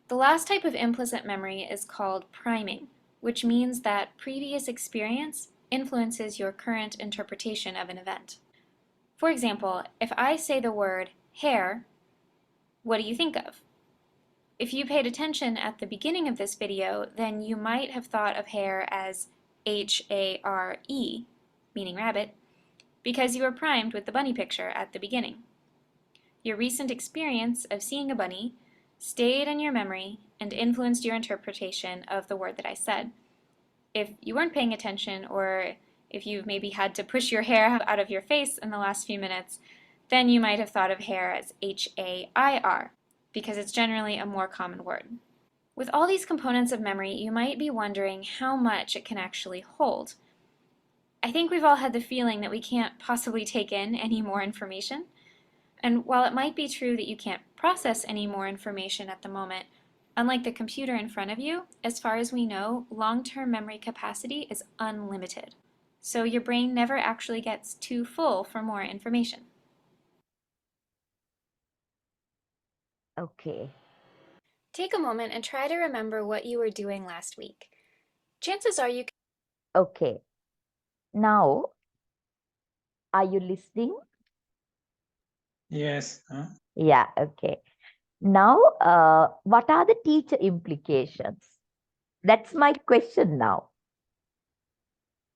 The last type of implicit memory is called priming, which means that previous experience influences your current interpretation of an event. For example, if I say the word hair, what do you think of? If you paid attention at the beginning of this video, then you might have thought of hair as H-A-R-E, meaning rabbit, because you were primed with the bunny picture at the beginning. Your recent experience of seeing a bunny stayed in your memory and influenced your interpretation of the word that I said. If you weren't paying attention, or if you've maybe had to push your hair out of your face in the last few minutes, then you might have thought of hair as H-A-I-R, because it's generally a more common word. With all these components of memory, you might be wondering how much it can actually hold. I think we've all had the feeling that we can't possibly take in any more information. And while it might be true that you can't process any more information at the moment, unlike the computer in front of you, as far as we know, long-term memory capacity is unlimited. So your brain never actually gets too full for more information. Okay. Take a moment and try to remember what you were doing last week. Chances are you Okay. Now, are you listening? Yes. Yeah, okay. Now, what are the teacher implications? That's my question now.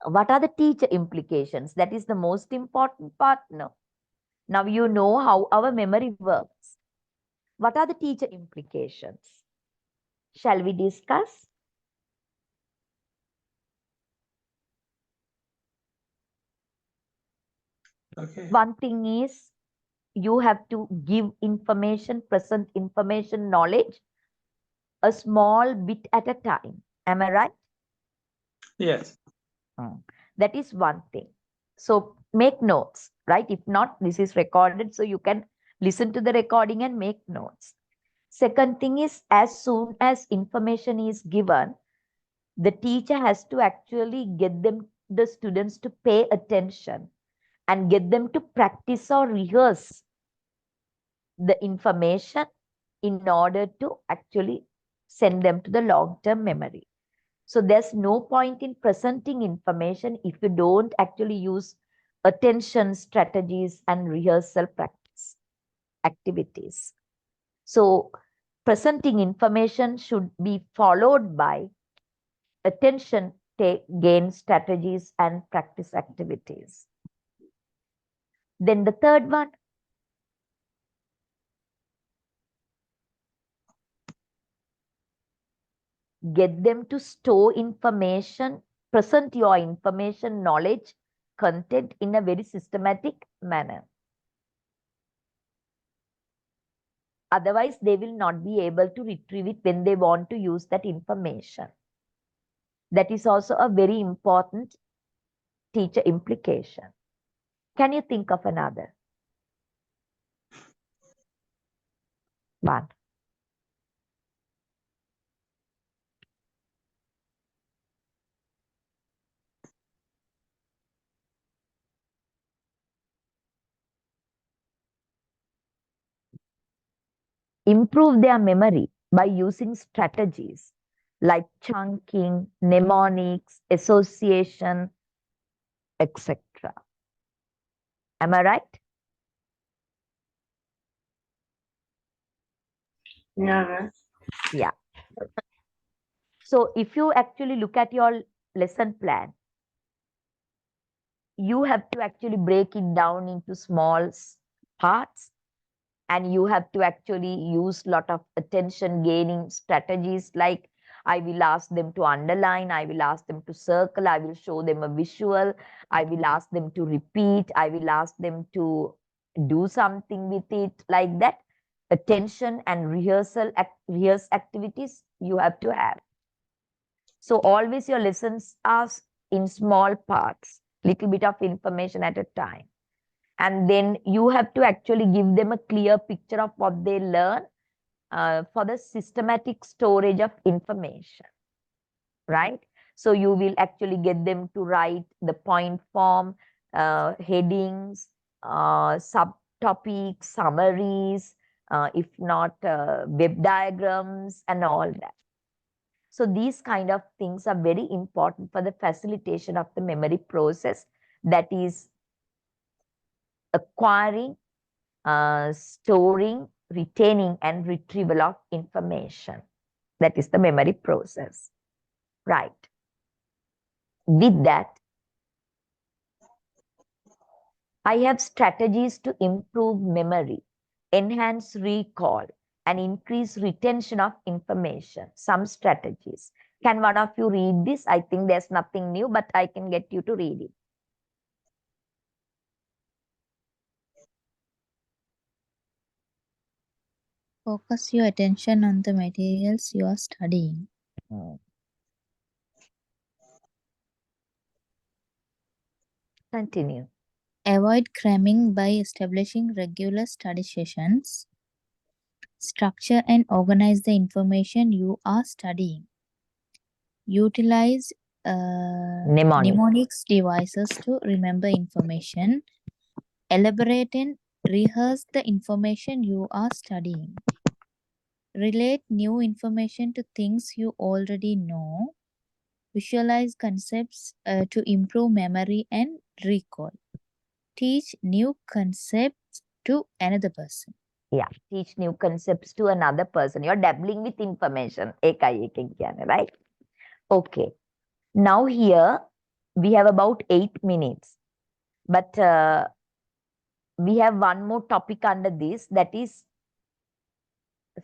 What are the teacher implications? That is the most important part now. Now you know how our memory works. What are the teacher implications? Shall we discuss? Okay. One thing is you have to give information, present information, knowledge, a small bit at a time. Am I right? Yes. That is one thing. So make notes, right? If not, this is recorded, so you can listen to the recording and make notes. Second thing is, as soon as information is given, the teacher has to actually get the students to pay attention and get them to practice or rehearse the information in order to actually send them to the long-term memory. So there's no point in presenting information if you don't actually use attention strategies and rehearsal practice activities. So presenting information should be followed by attention gain strategies and practice activities. Then the third one, get them to store information, present your information, knowledge, content in a very systematic manner. Otherwise, they will not be able to retrieve it when they want to use that information. That is also a very important teacher implication. Can you think of another? One. Improve their memory by using strategies like chunking, mnemonics, association, etc. Am I right? Yeah. Yeah. So if you actually look at your lesson plan, you have to actually break it down into small parts, and you have to actually use a lot of attention gaining strategies like I will ask them to underline, I will ask them to circle, I will show them a visual, I will ask them to repeat, I will ask them to do something with it, like that. Attention and rehearse activities you have to have. So always your lessons are in small parts, little bit of information at a time. And then you have to actually give them a clear picture of what they learn for the systematic storage of information, right? So you will actually get them to write the point form, headings, subtopics, summaries, if not web diagrams and all that. So these kind of things are very important for the facilitation of the memory process, that is acquiring, storing, retaining and retrieval of information. That is the memory process, right? With that, I have strategies to improve memory, enhance recall and increase retention of information. Some strategies. Can one of you read this? I think there's nothing new, but I can get you to read it. Focus your attention on the materials you are studying. Continue. Avoid cramming by establishing regular study sessions. Structure and organize the information you are studying. Utilize mnemonics devices to remember information. Elaborate and rehearse the information you are studying. Relate new information to things you already know. Visualize concepts to improve memory and recall. Teach new concepts to another person. Yeah, teach new concepts to another person. You're dabbling with information. Right? Okay. Now here we have about 8 minutes. But we have one more topic under this, that is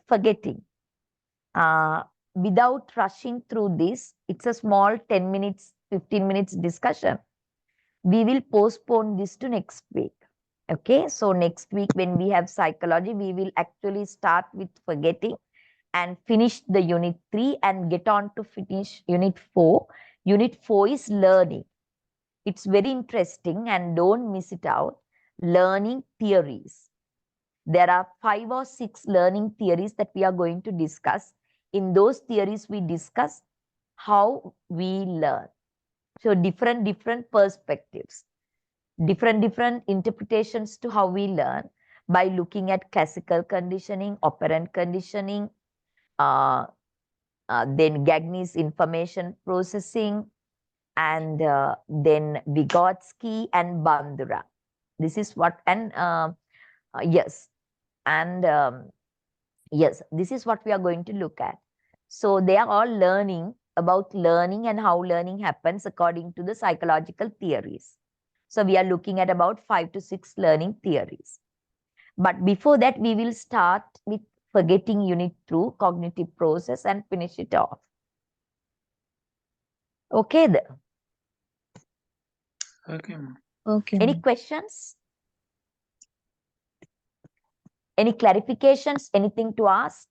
forgetting. Without rushing through this, it's a small 10 minutes, 15 minutes discussion. We will postpone this to next week. Okay, so next week when we have psychology, we will actually start with forgetting and finish the unit 3 and get on to finish unit 4. Unit 4 is learning. It's very interesting and don't miss it out. Learning theories. There are 5 or 6 learning theories that we are going to discuss. In those theories, we discuss how we learn. So different perspectives, different interpretations to how we learn by looking at classical conditioning, operant conditioning, then Gagne's information processing, and then Vygotsky and Bandura. This is what, and yes, and yes, this is what we are going to look at. So they are all learning about learning and how learning happens according to the psychological theories. So we are looking at about 5 to 6 learning theories. But before that, we will start with forgetting unit 2, cognitive process, and finish it off. Okay there. Okay, ma'am. Okay. Any ma'am. questions? Any clarifications? Anything to ask?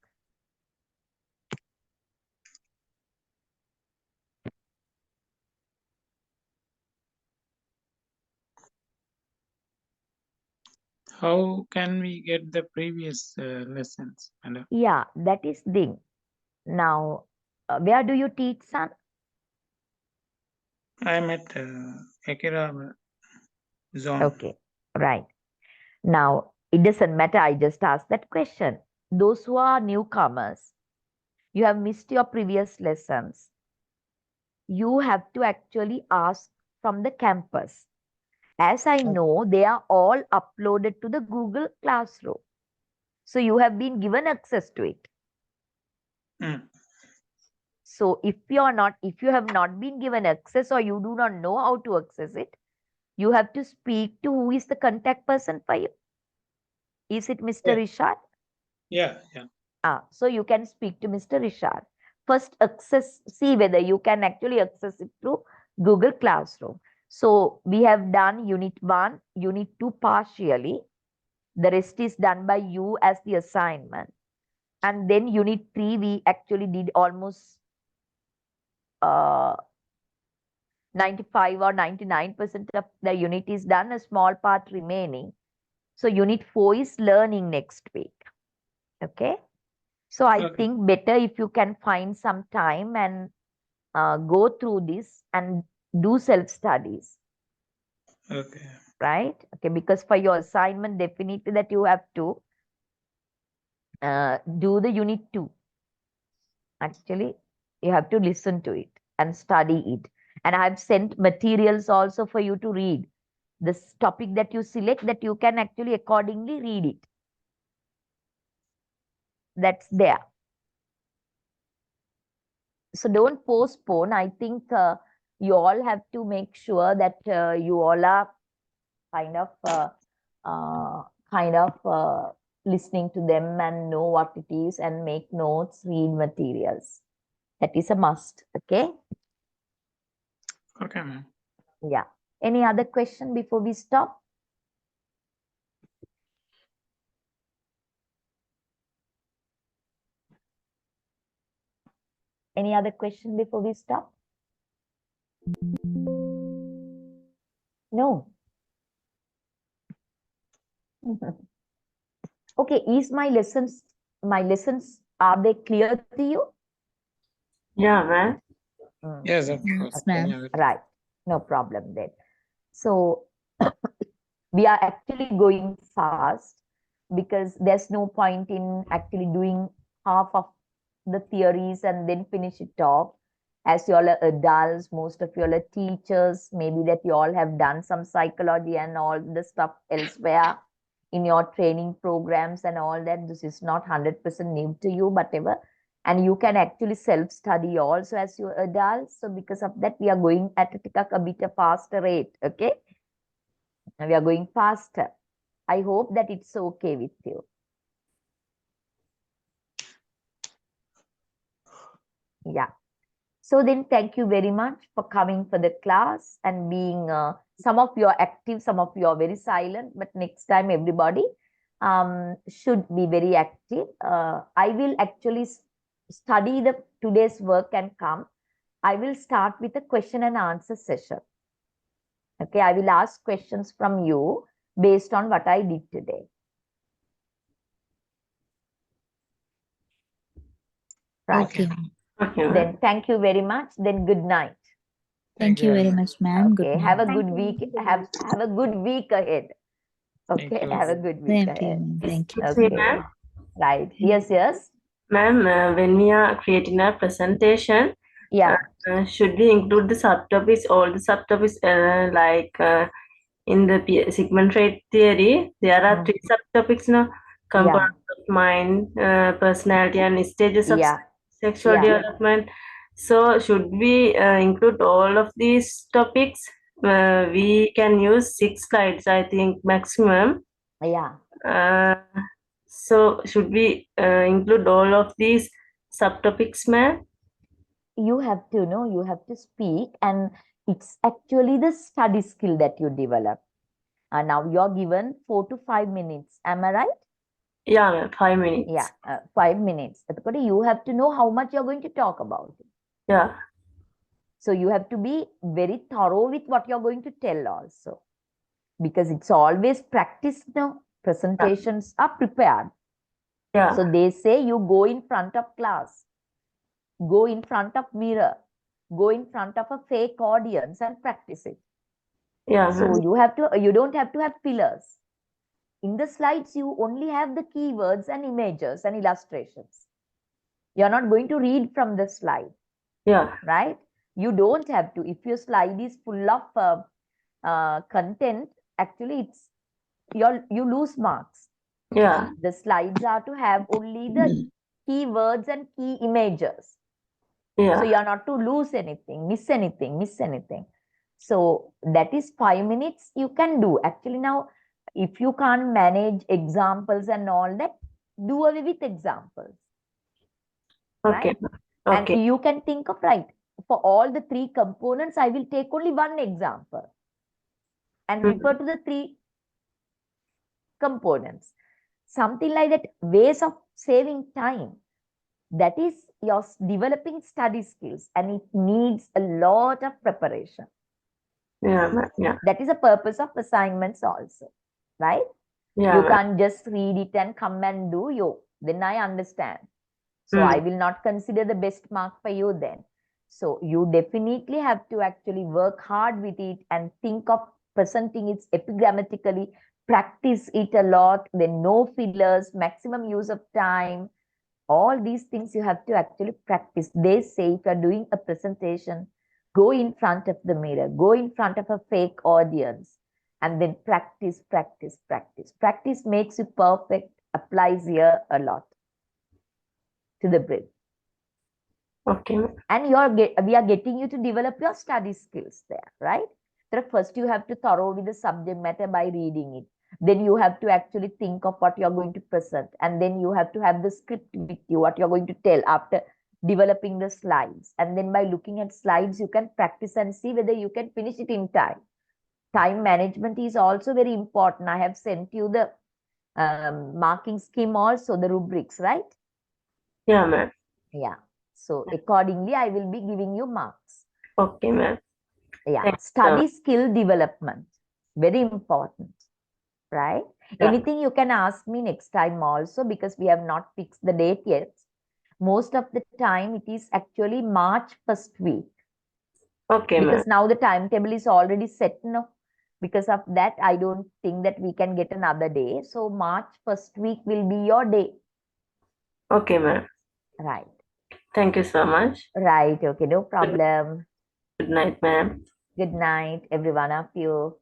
How can we get the previous lessons, madam? Yeah, that is thing. Now, where do you teach, son? I'm at Akira zone. Okay, right. Now, it doesn't matter. I just asked that question. Those who are newcomers, you have missed your previous lessons. You have to actually ask from the campus. As I know, they are all uploaded to the Google Classroom. So you have been given access to it. Mm. So if you have not been given access or you do not know how to access it, you have to speak to who is the contact person for you. Is it Mr. Yeah. Rishad? Yeah. So you can speak to Mr. Rishad. first see whether you can actually access it through Google Classroom. So we have done Unit 1, Unit 2 partially. The rest is done by you as the assignment. And then Unit 3, we actually did almost 95 or 99% of the unit is done, a small part remaining. So Unit 4 is learning next week. Okay. So I Okay. think better if you can find some time and go through this and do self-studies. Okay. Right? Okay, because for your assignment, definitely that you have to do the Unit 2. Actually, you have to listen to it and study it. And I've sent materials also for you to read. This topic that you select, that you can actually accordingly read it. That's there. So don't postpone. I think you all have to make sure that you all are kind of listening to them and know what it is and make notes, read materials. That is a must. Okay. Okay, ma'am. Yeah. Any other question before we stop? Any other question before we stop? No. Okay, is my lessons, are they clear to you? Yeah, ma'am. Yes, of Yes, course. ma'am. Yeah. Right. No problem then. So we are actually going fast because there's no point in actually doing half of the theories and then finish it off. As you all are adults, most of you all are teachers, maybe that you all have done some psychology and all the stuff elsewhere in your training programs and all that. This is not 100% new to you, whatever. And you can actually self-study also as you adults. So because of that, we are going at a bit of faster rate, okay? And we are going faster. I hope that it's okay with you. Yeah. So then thank you very much for coming for the class and being, some of you are active, some of you are very silent, but next time everybody should be very active. I will actually study the today's work and come. I will start with a question and answer session. Okay, I will ask questions from you based on what I did today. Right. Okay. Okay, ma'am. Then thank you very much. Then good night. Thank you very much, ma'am. Good Okay, night. have a Thank good you. week. Good Have night. a good week ahead. Thank Okay, you. have a good week Same to you, ahead. ma'am. Thank you. Excuse me, Okay, ma'am. right. Yes, yes. Ma'am, when we are creating a presentation, Yeah, should we include the subtopics, all the subtopics, in the Sigmund Freud theory, there are Mm. 3 subtopics now: yeah, components of mind, personality, and stages of yeah, sexual yeah. development. So, should we include all of these topics? We can use 6 slides, I think, maximum. Yeah. So, should we include all of these subtopics, ma'am? You have to know, you have to speak, and it's actually the study skill that you develop. And now you're given 4 to 5 minutes. Am I right? Yeah, ma'am, 5 minutes. Yeah, 5 minutes. But you have to know how much you're going to talk about it. Yeah. So you have to be very thorough with what you're going to tell also. Because it's always practice now. Presentations are prepared. Yeah. So they say you go in front of class, go in front of mirror, go in front of a fake audience and practice it. Yeah. So ma'am. you don't have to have pillars. In the slides, you only have the keywords and images and illustrations. You're not going to read from the slide. Yeah. Right? You don't have to. If your slide is full of content, actually you lose marks. Yeah. The slides are to have only the keywords and key images. Yeah. So you are not to lose anything, miss anything. So that is 5 minutes you can do. Actually now, if you can't manage examples and all that, do away with examples. Okay. Right? And Okay. you can think of, right, for all the 3 components, I will take only one example and Mhm. refer to the 3 components. Something like that, ways of saving time. That is your developing study skills, and it needs a lot of preparation. Yeah, ma'am. Yeah. That is the purpose of assignments also, right? Yeah, You ma'am. can't just read it and come and do you. Then I understand. So I will not consider the best mark for you then. So you definitely have to actually work hard with it and think of presenting it epigrammatically, practice it a lot, then no fillers, maximum use of time. All these things you have to actually practice. They say if you're doing a presentation, go in front of the mirror, go in front of a fake audience, and then practice, practice, practice. Practice makes you perfect, applies here a lot to the brain. Okay, ma'am. And we are getting you to develop your study skills there, right? So first you have to thorough with the subject matter by reading it. Then you have to actually think of what you're going to present, and then you have to have the script with you, what you're going to tell after developing the slides. And then by looking at slides, you can practice and see whether you can finish it in time. Time management is also very important. I have sent you the marking scheme also, the rubrics, right? Yeah, ma'am. Yeah. So accordingly, I will be giving you marks. Okay, ma'am. Yeah. Thanks, Study skill development. Very important, right? Yeah. Anything you can ask me next time also, because we have not fixed the date yet. Most of the time it is actually March first week, Okay, ma'am. because now the timetable is already set now. Because of that, I don't think that we can get another day. So March first week will be your day. Okay, ma'am. Right. Thank you so much. Right. Okay. No problem. Good night, ma'am. Good night, every one of you.